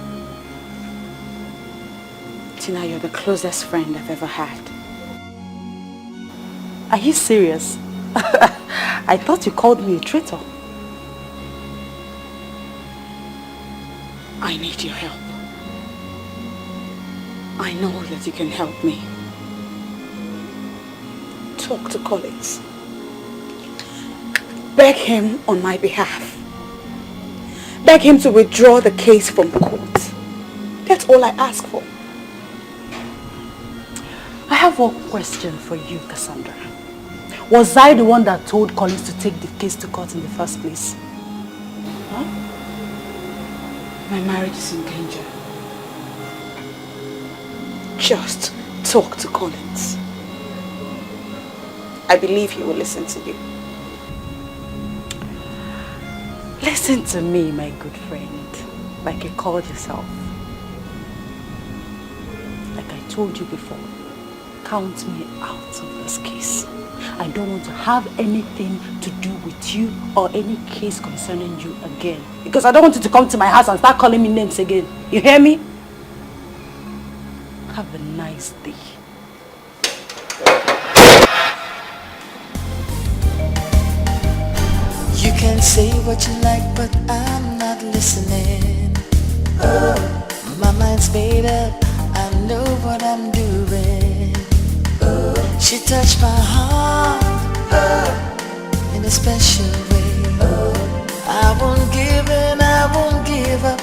Tina, you're the closest friend I've ever had. Are you serious? I thought you called me a traitor. I need your help. I know that you can help me. Talk to Collins. Beg him on my behalf. Beg him to withdraw the case from court. That's all I ask for. I have one question for you, Cassandra. Was I the one that told Collins to take the case to court in the first place? Huh? My marriage is in danger. Just talk to Collins. I believe he will listen to you. Listen to me, my good friend, like you called yourself. Like I told you before, count me out of this case. I don't want to have anything to do with you or any case concerning you again. Because I don't want you to come to my house and start calling me names again. You hear me? Have a nice day. You can say what you like, but I'm not listening. Oh, my mind's made up, I know what I'm doing. Oh, she touched my heart, oh, in a special way. Oh, I won't give in, I won't give up,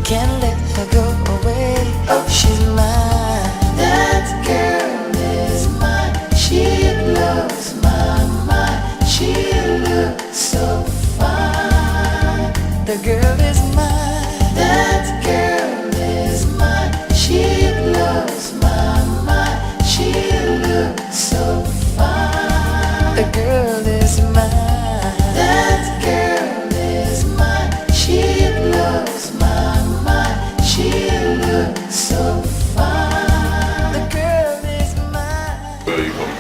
can't let her go away. Oh, she's mine, that girl is mine, she blows my mind, she looks so fine. The girl is mine, that girl is mine, she blows my mind, she looks so fine. The girl is mine, that girl is mine, she blows my mind, she looks so fine. The girl is mine. Where are you going?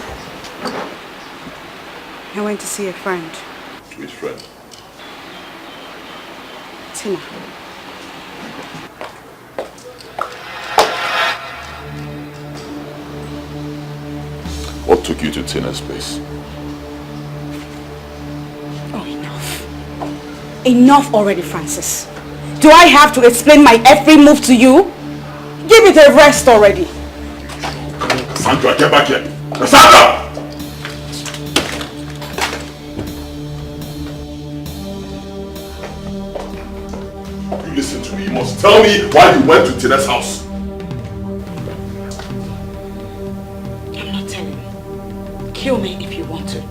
I went to see a friend. Which friend? Tina. What took you to Tina's place? Oh, enough. Enough already, Francis. Do I have to explain my every move to you? Give it a rest already. Cassandra, get back here! Cassandra! You listen to me. You must tell me why you went to Tina's house. I'm not telling you. Kill me if you want to.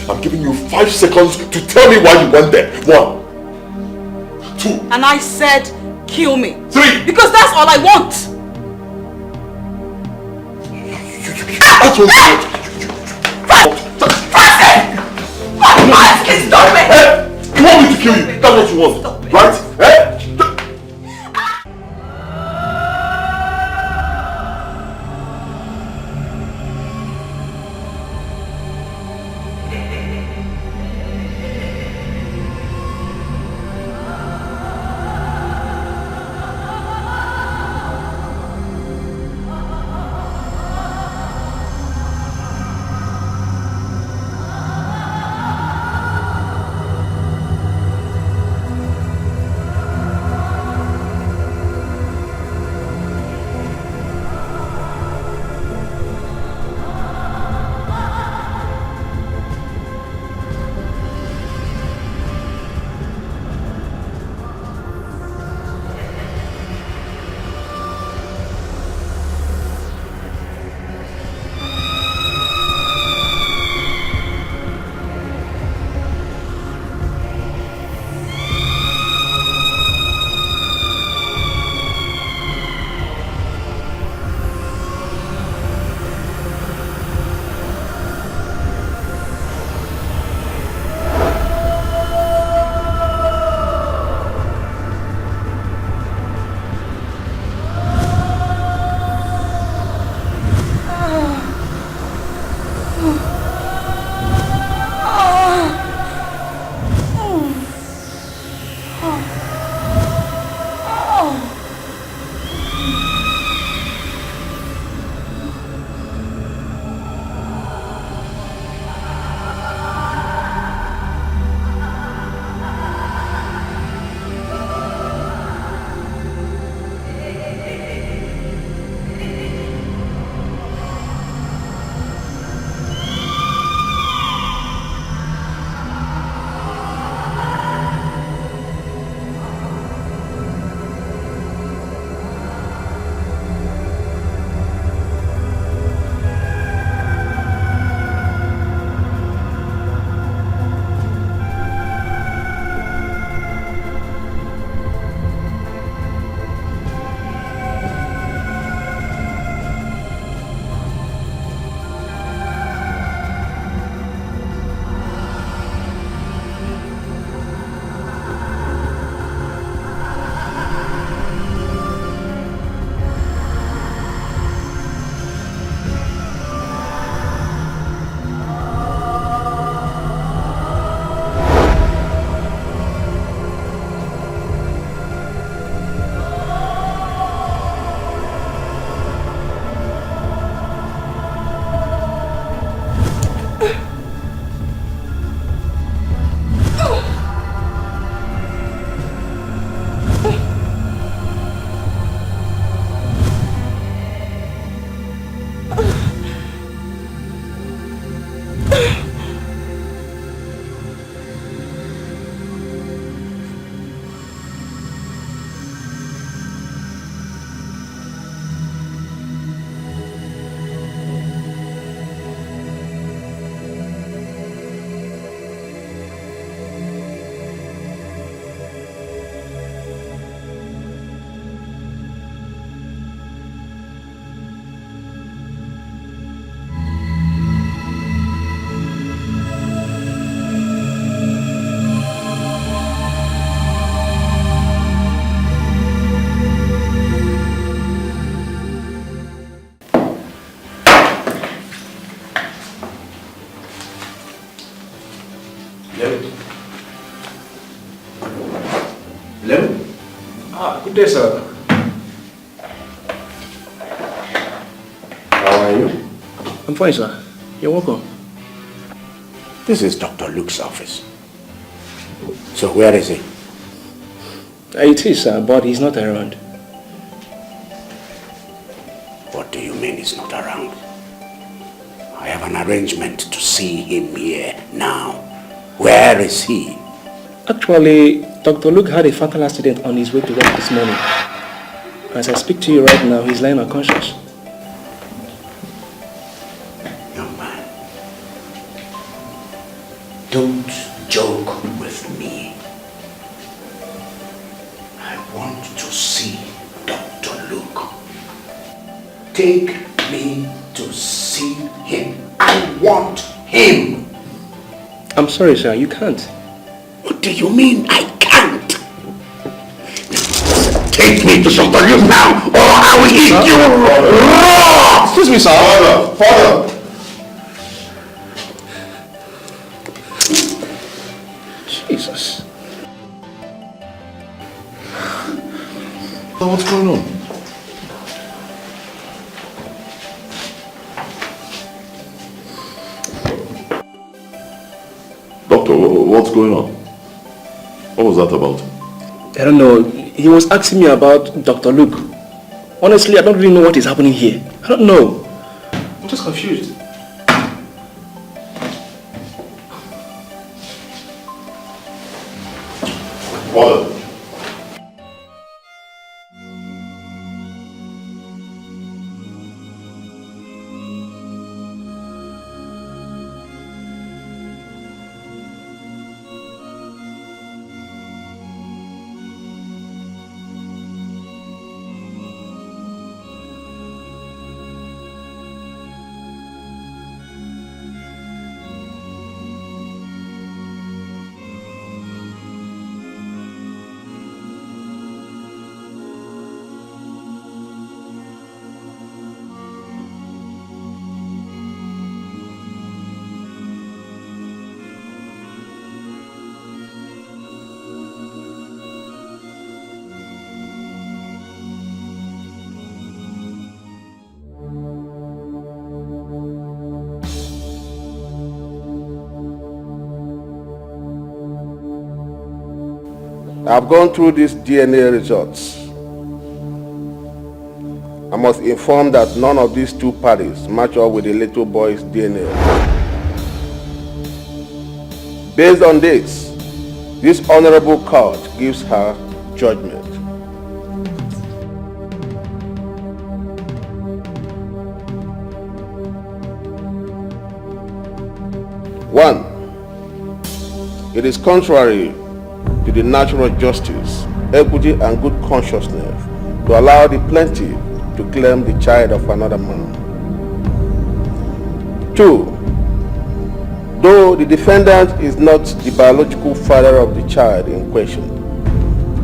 I'm giving you 5 seconds to tell me why you went there. 1, 2. And I said kill me. 3. Because that's all I want. That's what you want. Stop it! You want me to kill you? That's what you want, right? Good day, sir. How are you? I'm fine, sir. You're welcome. This is Dr. Luke's office. So where is he? It is, sir, but he's not around. What do you mean he's not around? I have an arrangement to see him here now. Where is he? Actually, Dr. Luke had a fatal accident on his way to work this morning. As I speak to you right now, he's lying unconscious. Young man, don't joke with me. I want to Take me to see him. I want him. I'm sorry, sir. You can't. What do you mean I can't? Take me to Dr. Luke now, or I will eat you raw! Excuse me, sir. Father! Jesus. So what's going on? Doctor, what's going on? What was that about? I don't know. He was asking me about Dr. Luke. Honestly, I don't really know what is happening here. I don't know. I'm just confused. Father. I've gone through these DNA results. I must inform that none of these two parties match up with the little boy's DNA. Based on this honorable court gives her judgment. One, it is contrary to the natural justice, equity, and good consciousness to allow the plaintiff to claim the child of another man. Two, though the defendant is not the biological father of the child in question,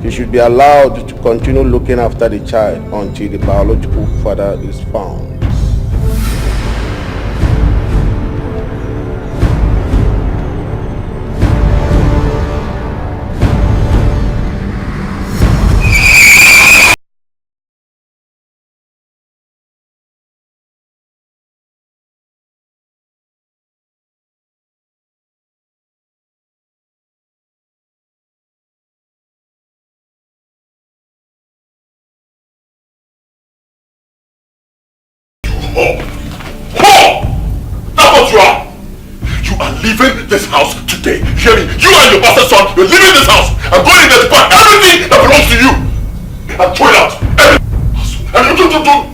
he should be allowed to continue looking after the child until the biological father is found. Leaving this house today. Hear me? You and your bastard son, you're leaving this house. I'm going in there to pack everything that belongs to you. And throw it out. And don't talk.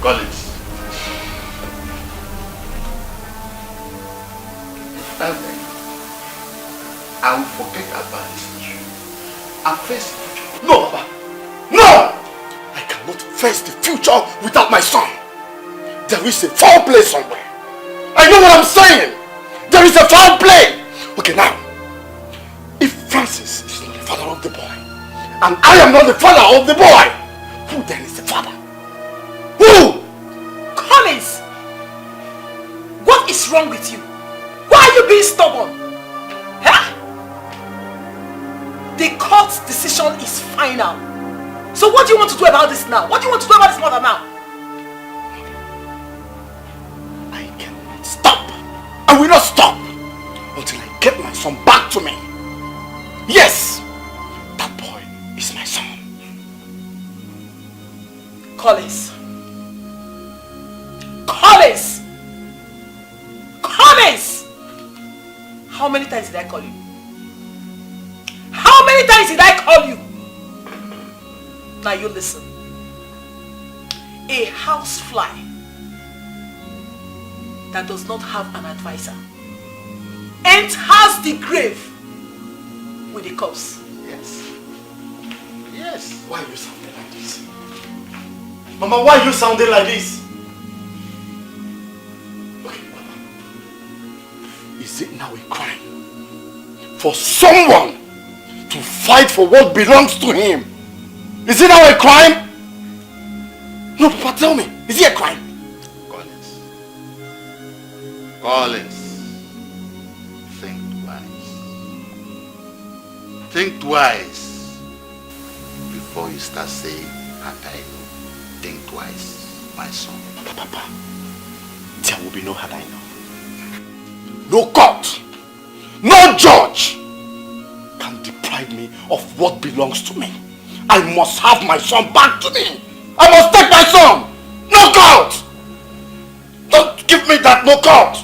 Collins. I will forget about this issue. And face the future. No, Papa. No! I cannot face the future without my son. There is a foul play somewhere. I know what I'm saying. There is a foul play. Okay, now. If Francis is not the father of the boy, and I am not the father of the boy, who then is the father? Who? Collins! What is wrong with you? Why are you being stubborn? Huh? The court's decision is final. So what do you want to do about this now? What do you want to do about this mother now? I cannot stop. I will not stop until I get my son back to me. Yes, that boy is my son. Collins. Collins! Collins! How many times did I call you? How many times did I call you? Now you listen. A housefly that does not have an advisor enters the grave with the corpse. Yes. Yes. Why are you sounding like this? Mama, why are you sounding like this? Okay, Mama. Is it now a crime for someone to fight for what belongs to him? Is it now a crime? No, Papa, tell me. Is it a crime? Collins. Collins. Think twice. Think twice before you start saying, "Had I known." Think twice, my son. Papa, there will be no had I known. No court, no judge can deprive me of what belongs to me. I must have my son back to me. I must take my son. No court. Don't give me that, no court.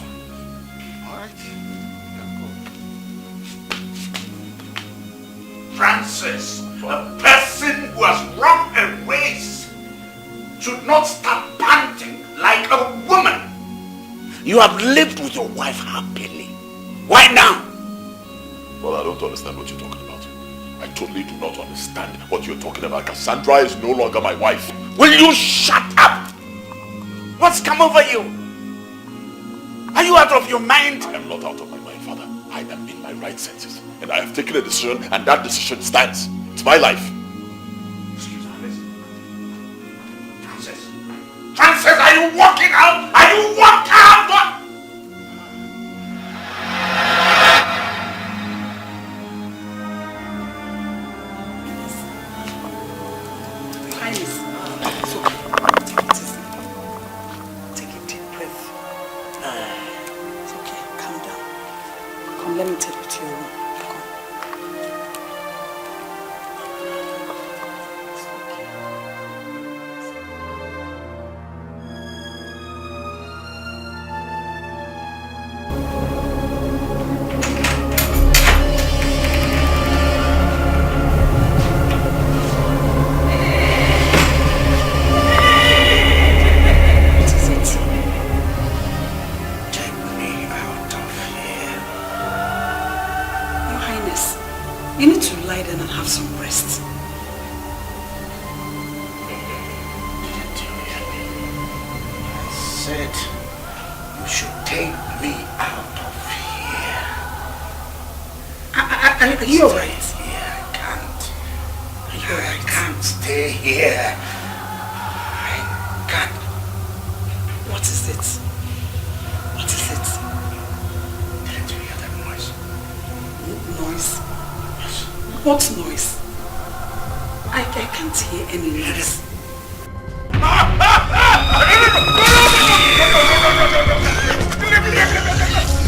Alright. Francis, a person who has run a race should not start panting like a woman. You have lived with your wife happily. Why now? Well, I don't understand what you're talking about. I totally do not understand what you're talking about. Cassandra is no longer my wife. Will you shut up? What's come over you? Are you out of your mind? I am not out of my mind, Father. I am in my right senses. And I have taken a decision, and that decision stands. It's my life. Excuse me, listen. Francis, are you walking out? Are you walking out? What? Highness, it's okay. Take it easy. Take a deep breath. It's okay. Calm down. Come, let me take you to your room. Come. You need to lie down and have some rest. Didn't you hear me? I said you should take me out of here. Are you alright? Yeah, I can't. Are you alright? I can't stay here. I can't. What is it? What is it? Didn't you hear that noise? Noise? What noise? I can't hear any noise.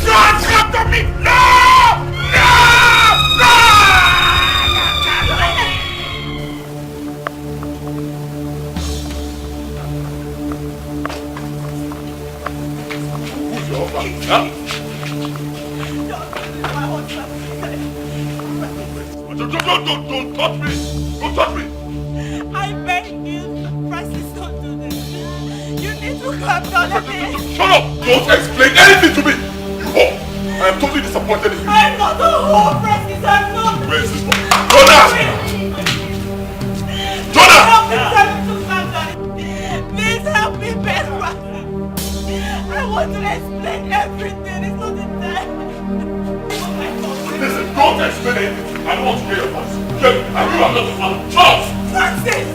Don't come to me! No! No! No! Who's your father? Huh? Don't touch me! Don't touch me! I beg you, Francis, don't do this. You need to calm down. Shut up! Don't explain anything to me! You whore! I am totally disappointed in you. I'm not a whore, Francis. I'm not. Where is this one? Jonah! Jonah! Help me, tell me to calm down. Please help me, best Francis. I want to explain everything. It's not the time. Listen, don't explain anything. I don't want to hear your voice. I knew I'm not the father. Shut up! Francis!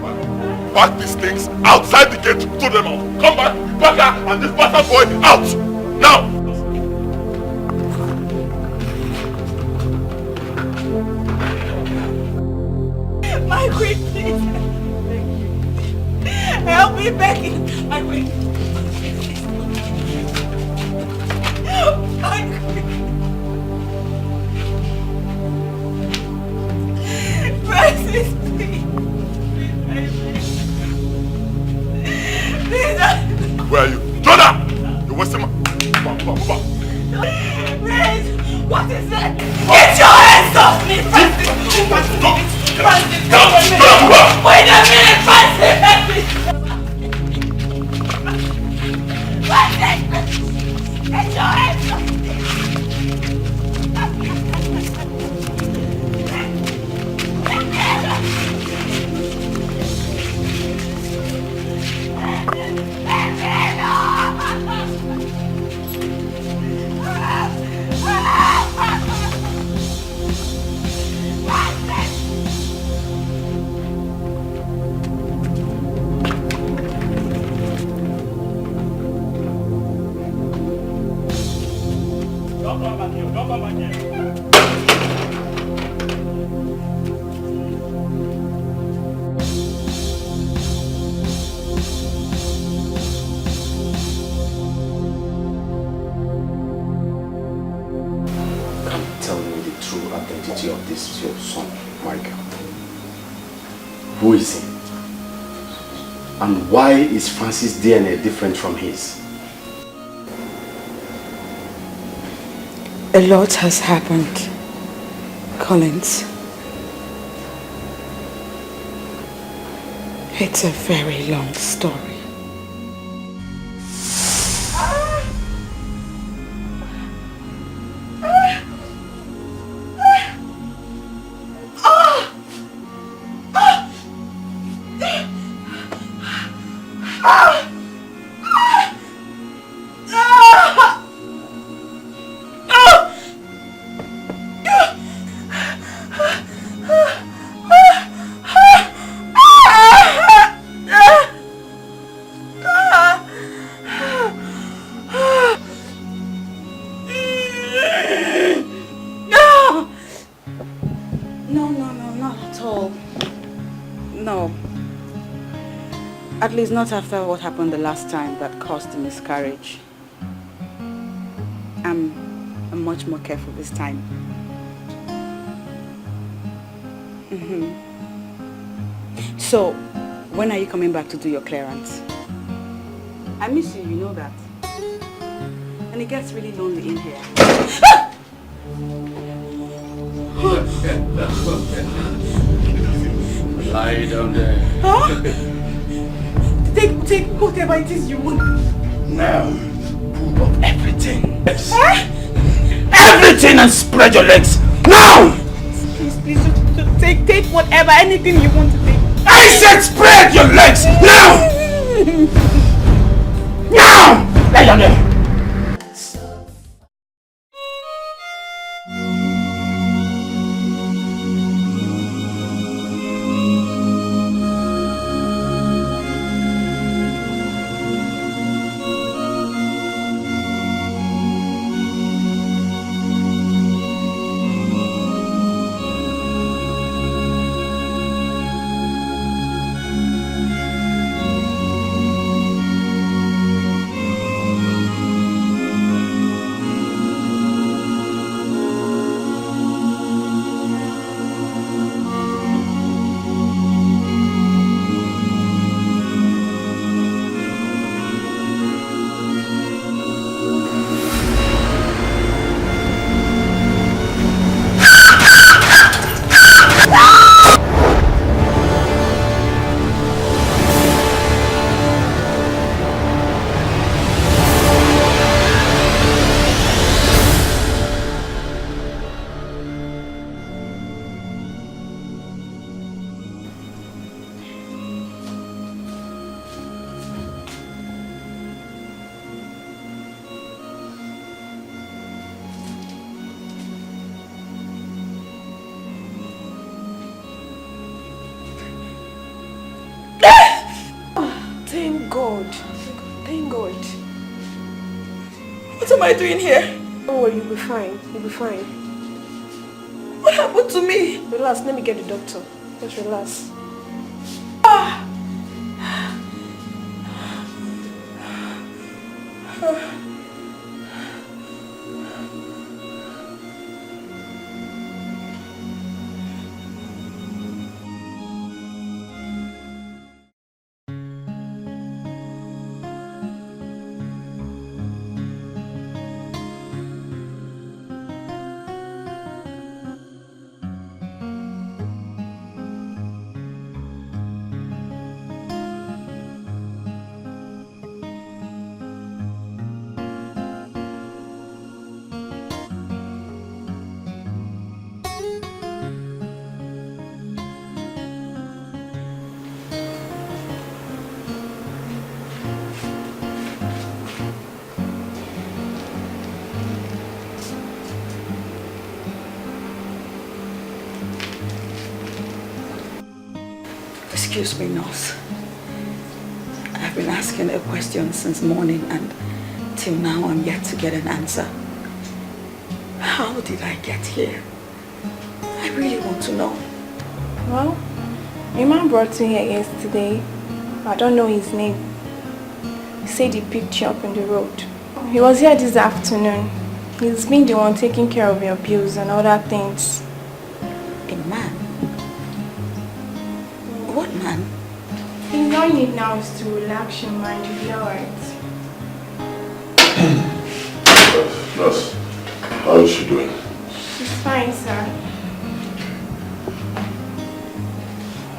Pack these things outside the gate. Throw them out. Come back, Baka and this bastard boy out! Now! My queen, please. Help me, Becky. My queen. My queen. Francis, please. Please. Where are you? Jonah! You're wasting my... Move on. Please. What is that? Get your hands off me, Francis. Francis, wait a minute, Francis. Francis. is your son, Michael? Who is he? And why is Francis' DNA different from his? A lot has happened, Collins. It's a very long story. At least not after what happened the last time that caused the miscarriage. I'm much more careful this time. So, when are you coming back to do your clearance? I miss you, you know that. And it gets really lonely in here. Lie down there. Huh? Take whatever it is you want. Now, pull up everything. Yes. Everything and spread your legs. Now! Please, just take whatever, anything you want to take. I said spread your legs! Now! Now! Lie down there. What am I doing here? Oh, you'll be fine. You'll be fine. What happened to me? Relax, let me get the doctor. Just relax. Excuse me, nurse. I've been asking a question since morning and till now I'm yet to get an answer. How did I get here? I really want to know. Well, your man brought you here yesterday. I don't know his name. He said he picked you up on the road. He was here this afternoon. He's been the one taking care of your bills and other things. A What, man? All you need now is to relax your mind. You'll be alright. Nurse, how is she doing? She's fine, sir.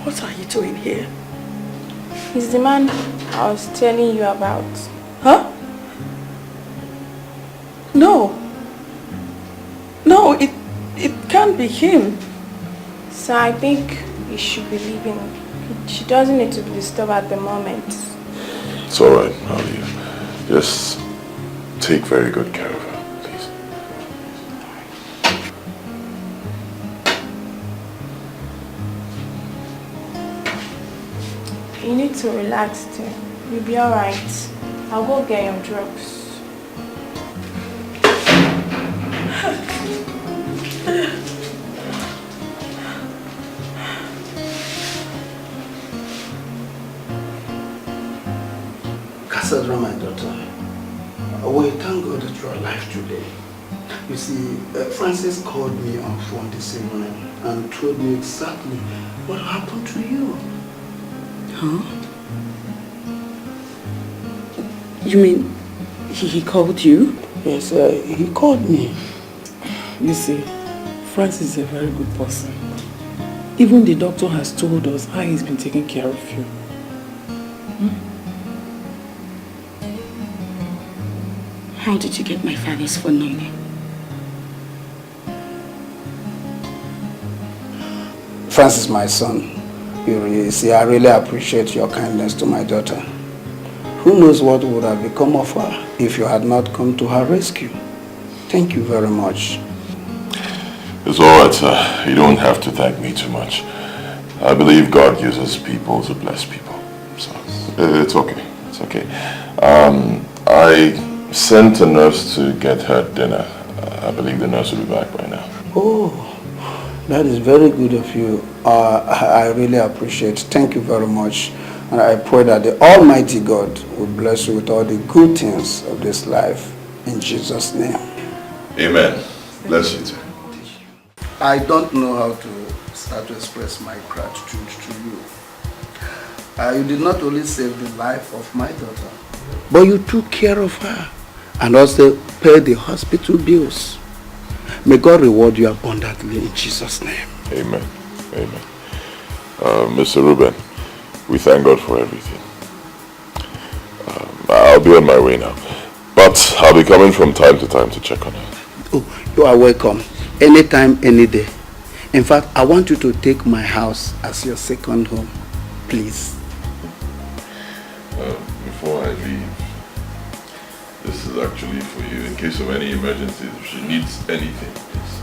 What are you doing here? He's the man I was telling you about. Huh? No. No, it can't be him. So I think you should be leaving. She doesn't need to be disturbed at the moment. It's alright, I'll leave. Just take very good care of her, please. You need to relax too. You'll be alright. I'll go get your drugs. Cassandra, my daughter, we thank God that you are alive today. You see, Francis called me on phone this evening and told me exactly what happened to you. Huh? You mean he called you? Yes, he called me. You see, Francis is a very good person. Even the doctor has told us how he's been taking care of you. How did you get my father's phone number? Francis, my son, you see, I really appreciate your kindness to my daughter. Who knows what would have become of her if you had not come to her rescue. Thank you very much. It's alright, sir. You don't have to thank me too much. I believe God uses people to bless people. So, it's okay. It's okay. I sent a nurse to get her dinner. I believe the nurse will be back by now. Oh, that is very good of you. I really appreciate it. Thank you very much. And I pray that the Almighty God will bless you with all the good things of this life. In Jesus' name. Amen. Bless you too. I don't know how to start to express my gratitude to you. You did not only save the life of my daughter, but you took care of her and also paid the hospital bills. May God reward you abundantly in Jesus' name. Amen. Amen. Mr. Ruben, we thank God for everything. I'll be on my way now. But I'll be coming from time to time to check on her. Oh, you are welcome. Anytime, any day. In fact, I want you to take my house as your second home. Please. Before I leave, this is actually for you in case of any emergencies. If she needs anything, please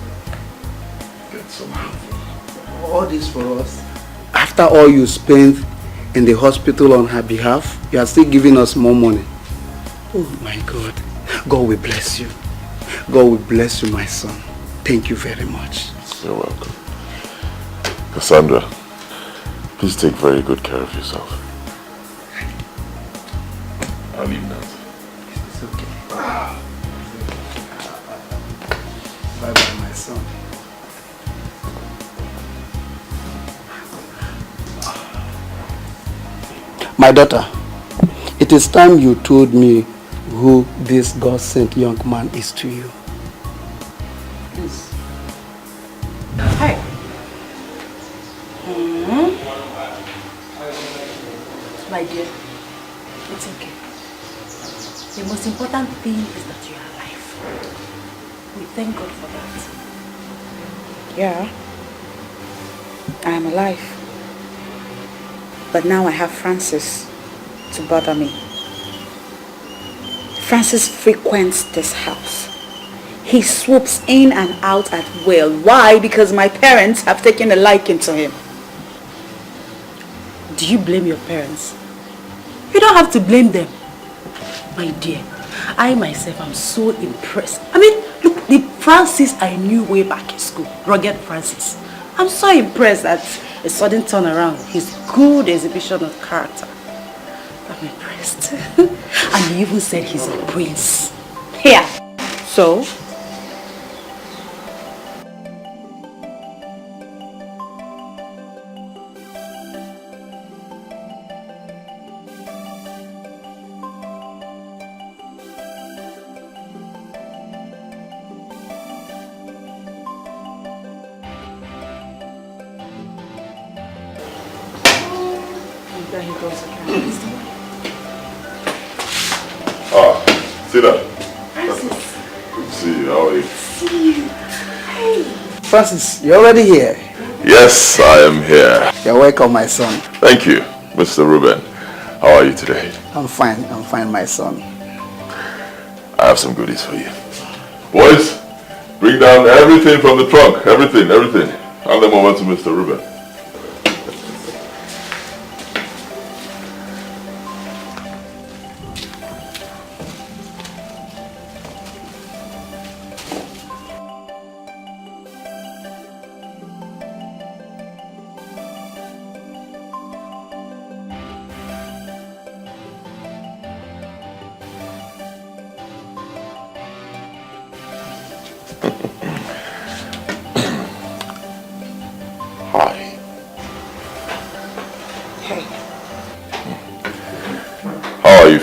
get some help. All this for us. After all you spent in the hospital on her behalf, you are still giving us more money. Oh my God. God will bless you. God will bless you, my son. Thank you very much. You're welcome. Cassandra, please take very good care of yourself. I'll leave now. It's okay. Bye-bye, my son. My daughter, it is time you told me who this God-sent young man is to you. Please. Hi. My dear, it's okay. The most important thing is that you are alive. We thank God for that. Yeah, I am alive. But now I have Francis to bother me. Francis frequents this house. He swoops in and out at will. Why? Because my parents have taken a liking to him. Do you blame your parents? You don't have to blame them. My dear, I myself am so impressed. I mean, look, the Francis I knew way back in school, rugged Francis. I'm so impressed at a sudden turnaround, his good exhibition of character. I'm impressed. And he even said he's a prince. Here. So? There he goes again. Sit down. Francis. Good to see you. How are you? See you. Hey. Francis, you're already here. Yes, I am here. You're welcome, my son. Thank you, Mr. Ruben. How are you today? I'm fine, my son. I have some goodies for you. Boys, bring down everything from the trunk. Everything. Hand them over to Mr. Ruben.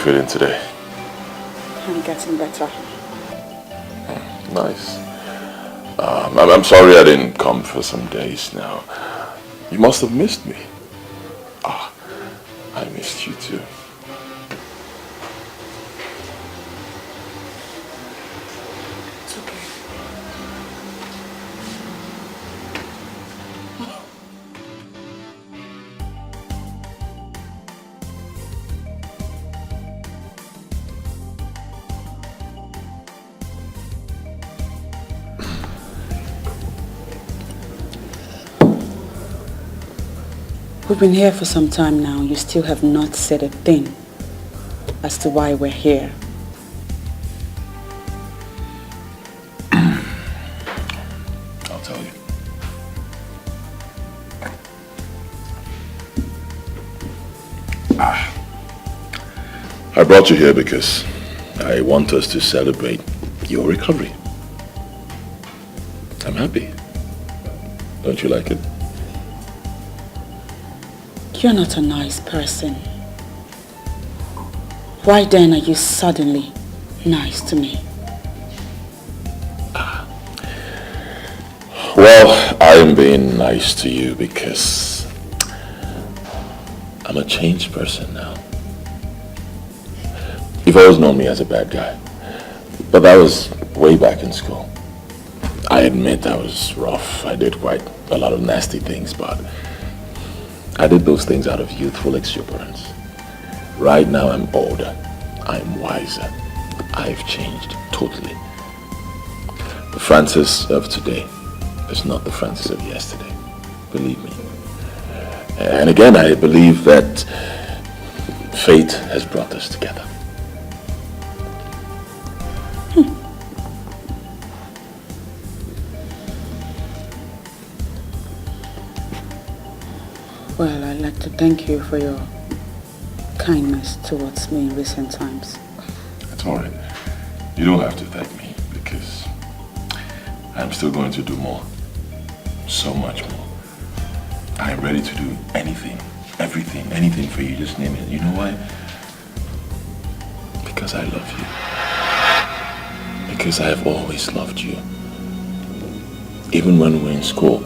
Feeling today? I'm getting better. Nice. I'm sorry I didn't come for some days now. You must have missed me. I missed you too. It's okay. We've been here for some time now. You still have not said a thing as to why we're here. I'll tell you. I brought you here because I want us to celebrate your recovery. I'm happy. Don't you like it? You're not a nice person. Why then are you suddenly nice to me? Well, I'm being nice to you because I'm a changed person now. You've always known me as a bad guy, but that was way back in school. I admit I was rough. I did quite a lot of nasty things, but I did those things out of youthful exuberance. Right now I'm older. I'm wiser. I've changed totally. The Francis of today is not the Francis of yesterday. Believe me. And again, I believe that fate has brought us together. Well, I'd like to thank you for your kindness towards me in recent times. That's all right. You don't have to thank me because I'm still going to do more. So much more. I am ready to do anything, everything, anything for you. Just name it. You know why? Because I love you. Because I have always loved you. Even when we were in school,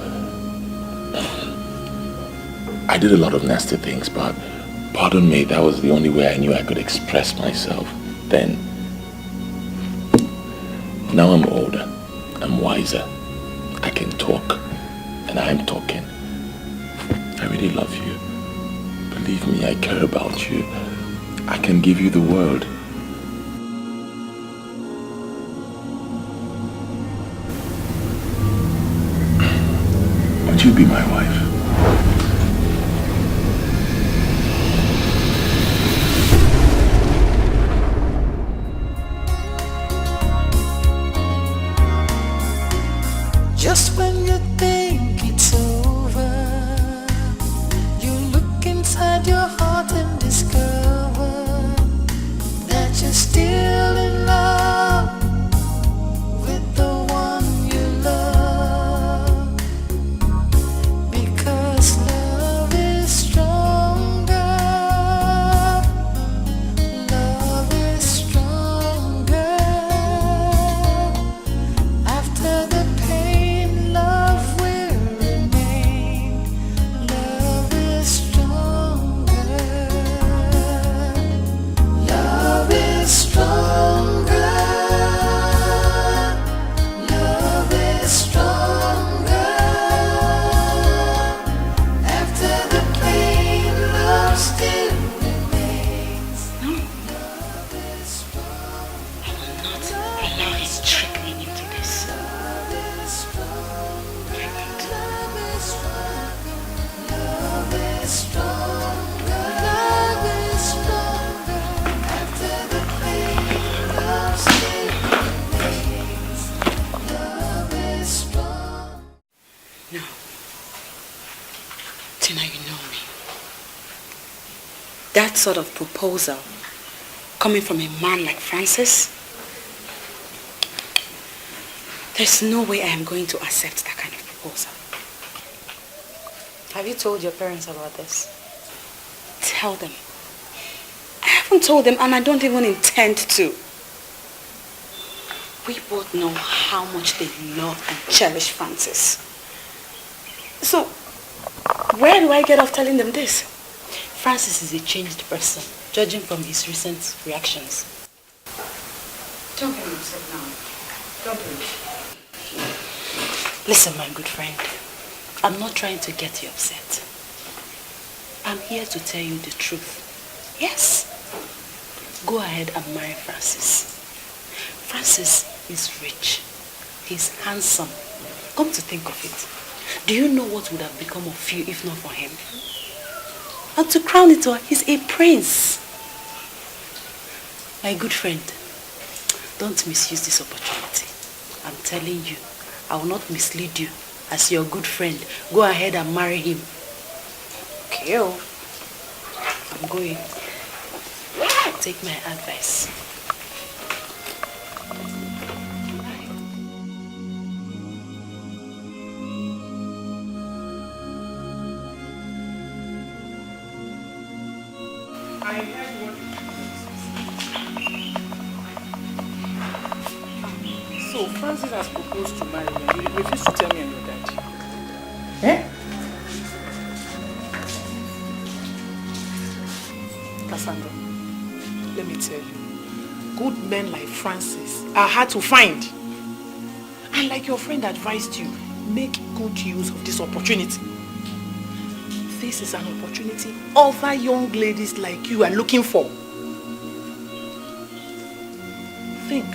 I did a lot of nasty things, but pardon me, that was the only way I knew I could express myself then. Now I'm older, I'm wiser, I can talk, and I'm talking. I really love you. Believe me, I care about you. I can give you the world. Would you be my wife? Just when you think it's over, you look inside your heart and discover that you're still in love with the one you love. That sort of proposal, coming from a man like Francis, there's no way I am going to accept that kind of proposal. Have you told your parents about this? Tell them. I haven't told them, and I don't even intend to. We both know how much they love and cherish Francis. So, where do I get off telling them this? Francis is a changed person, judging from his recent reactions. Don't get upset now. Don't be. Listen, my good friend. I'm not trying to get you upset. I'm here to tell you the truth. Yes. Go ahead and marry Francis. Francis is rich. He's handsome. Come to think of it. Do you know what would have become of you if not for him? And to crown it all, he's a prince. My good friend, don't misuse this opportunity. I'm telling you, I will not mislead you. As your good friend, go ahead and marry him. Okay, oh. I'm going. Take my advice. So Francis has proposed to marry me. You refuse to tell me and your dad. Eh? Cassandra, let me tell you, good men like Francis are hard to find. And like your friend advised you, make good use of this opportunity. This is an opportunity other young ladies like you are looking for. Think.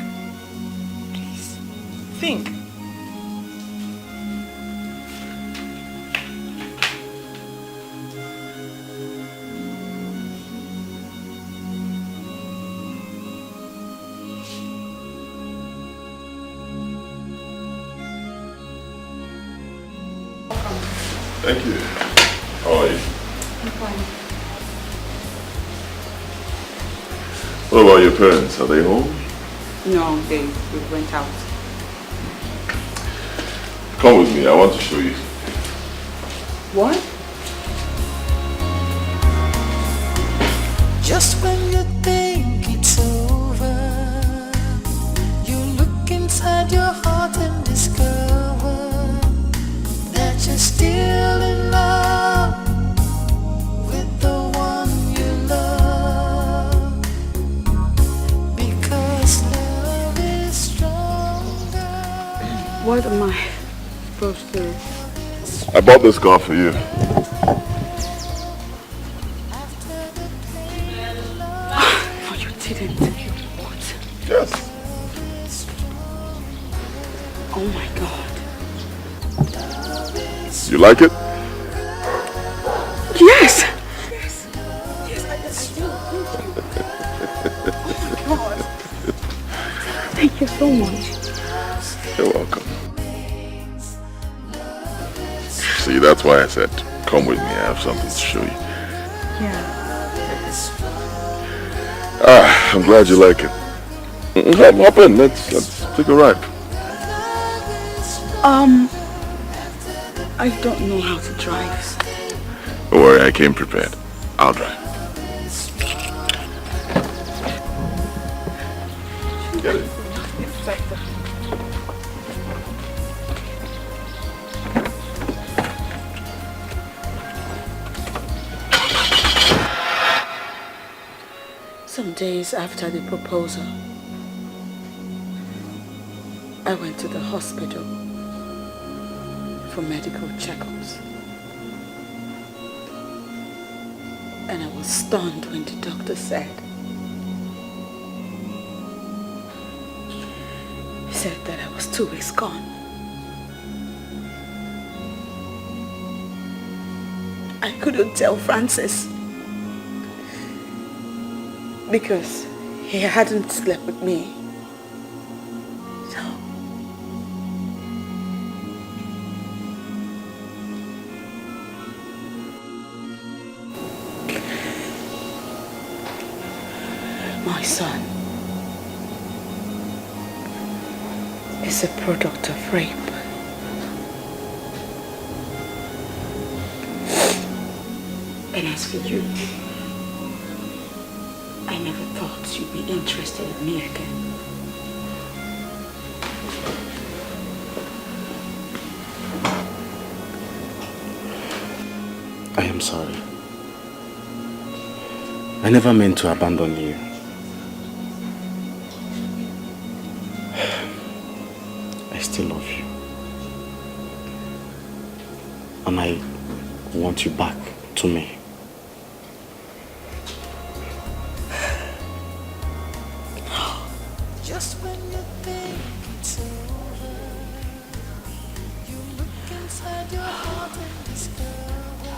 Please. Think. Thank you. How are you? I'm fine. What about your parents? Are they home? No, they went out. Come with me. I want to show you. What? Just when you think it's over, you look inside your heart and discover that you're still in love with the one you love, because love is stronger. What am I supposed to do? I bought this car for you. No, you didn't. What? Yes. Oh my God. You like it? Yes. Yes, I do. Thank you. Thank you so much. You're welcome. See, that's why I said, come with me. I have something to show you. Yeah. I'm glad you like it. Hop in. Let's take a ride. I don't know how to drive. Don't worry, I came prepared. I'll drive. Get it. Some days after the proposal, I went to the hospital for medical checkups. And I was stunned when the doctor said, he said that I was 2 weeks gone. I couldn't tell Francis because he hadn't slept with me. My son is a product of rape. And as for you, I never thought you'd be interested in me again. I am sorry. I never meant to abandon you. I still love you. And I want you back to me. Just when you think it's over, you look inside your heart and discover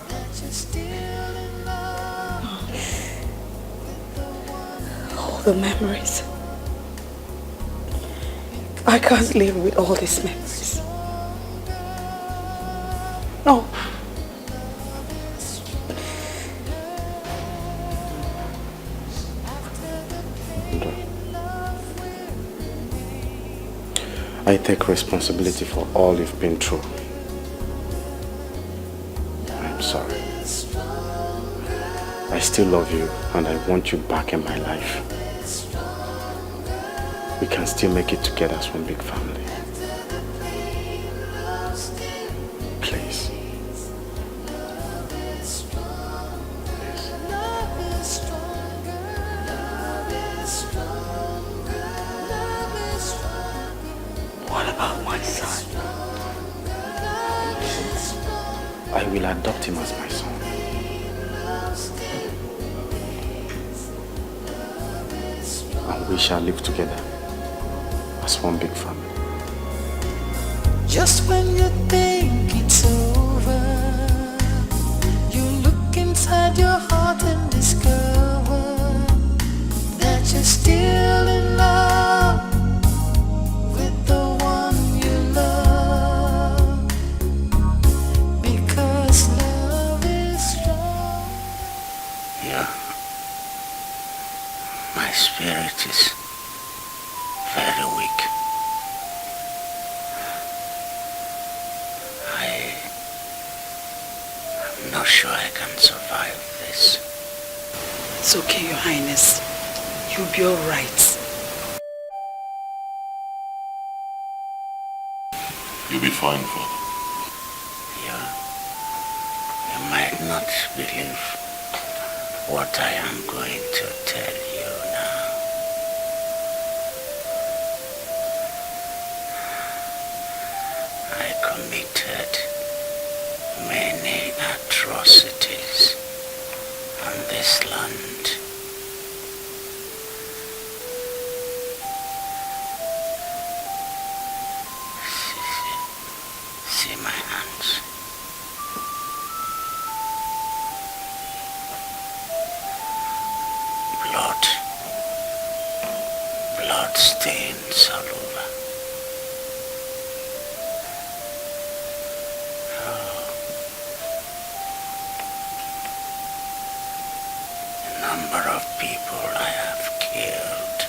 that you're still in love with the one. All the memories. I can't live with all these memories. No. I take responsibility for all you've been through. I'm sorry. I still love you and I want you back in my life. We can still make it together as one big family. Please. What about my son? I will adopt him as my son. And we shall live together as one big family. Just when you think it's over, you look inside your heart and discover that you're still in love with the one you love, because love is strong. Yeah, my spirit is very weak. I'm not sure I can survive this. It's okay, Your Highness. You'll be all right. You'll be fine, Father. You might not believe what I am going to tell you now. I committed many atrocities on this land. See my hands. Blood stains all over. The number of people I have killed.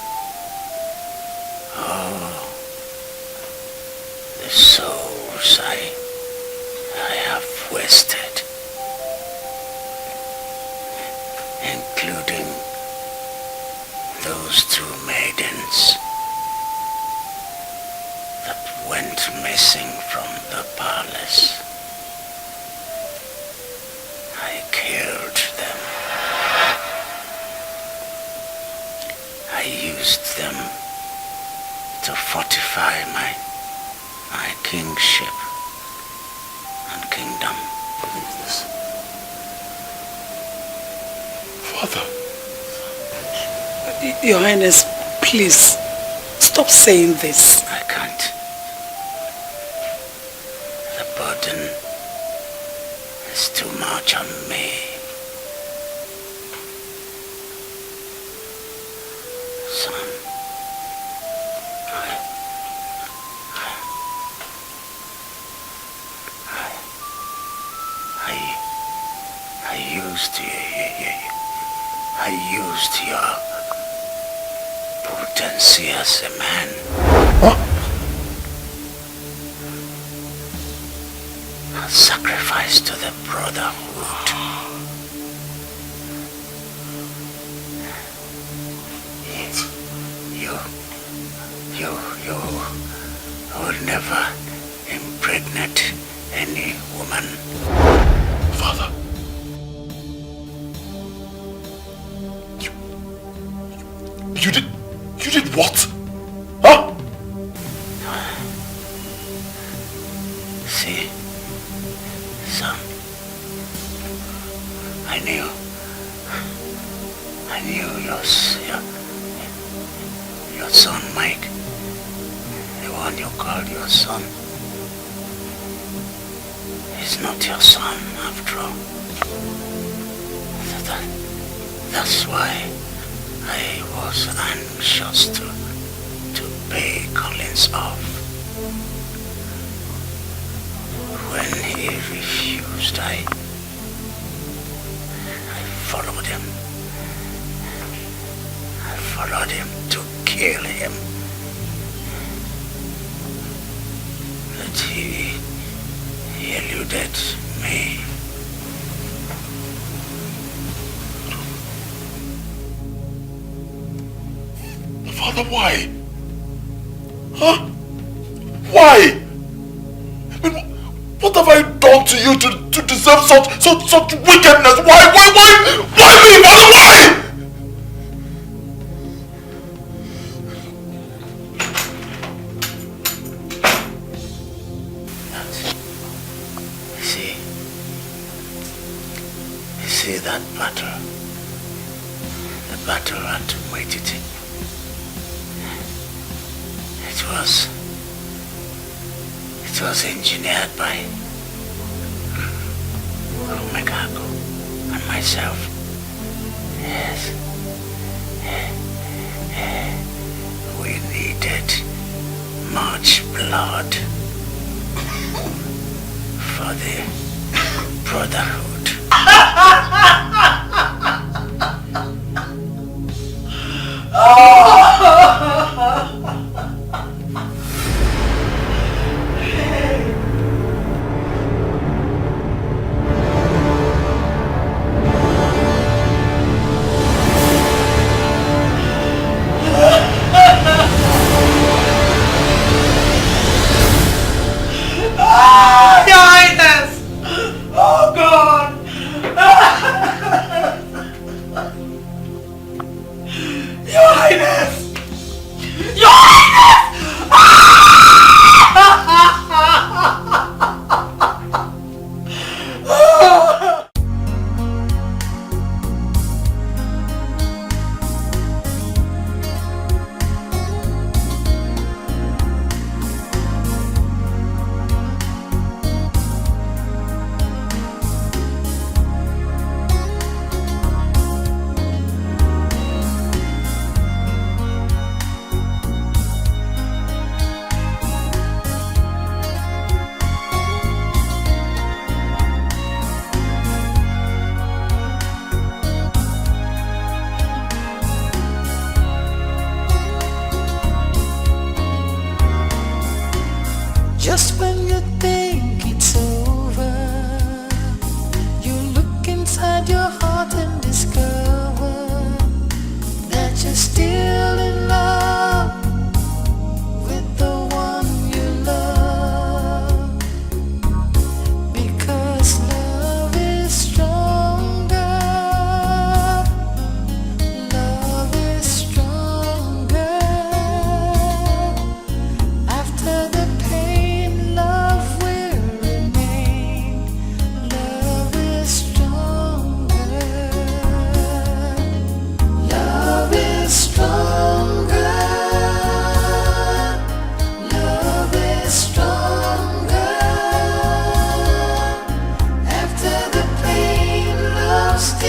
The souls I have wasted, including those two maidens that went missing from the palace. I killed them. I used them to fortify my kingship and kingdom. Father. Your Highness, please, stop saying this. I can't. The burden is too much on me. Son, I used I used your potency as a man. Huh? A sacrifice to the brotherhood. You will never impregnate any woman. Father, you did what? Huh? See, son, I knew your son, Mike, the one you called your son, is not your son after all. That's why I was anxious to pay Collins off. When he refused, I followed him. I followed him to kill him. But he eluded me. Father, why? Huh? Why? I mean, what have I done to you to deserve such wickedness? Why me, Father, why? You see that battle? The battle at Waititi. It was engineered by Omegako and myself. Yes. We needed much blood for the brotherhood. Just when you think it's over, you look inside your heart and discover that you're still in love with the one you love. Because love is stronger. Love is stronger. After the pain, love will remain. Love is stronger. Love is stronger. Love is stronger. After the pain, love still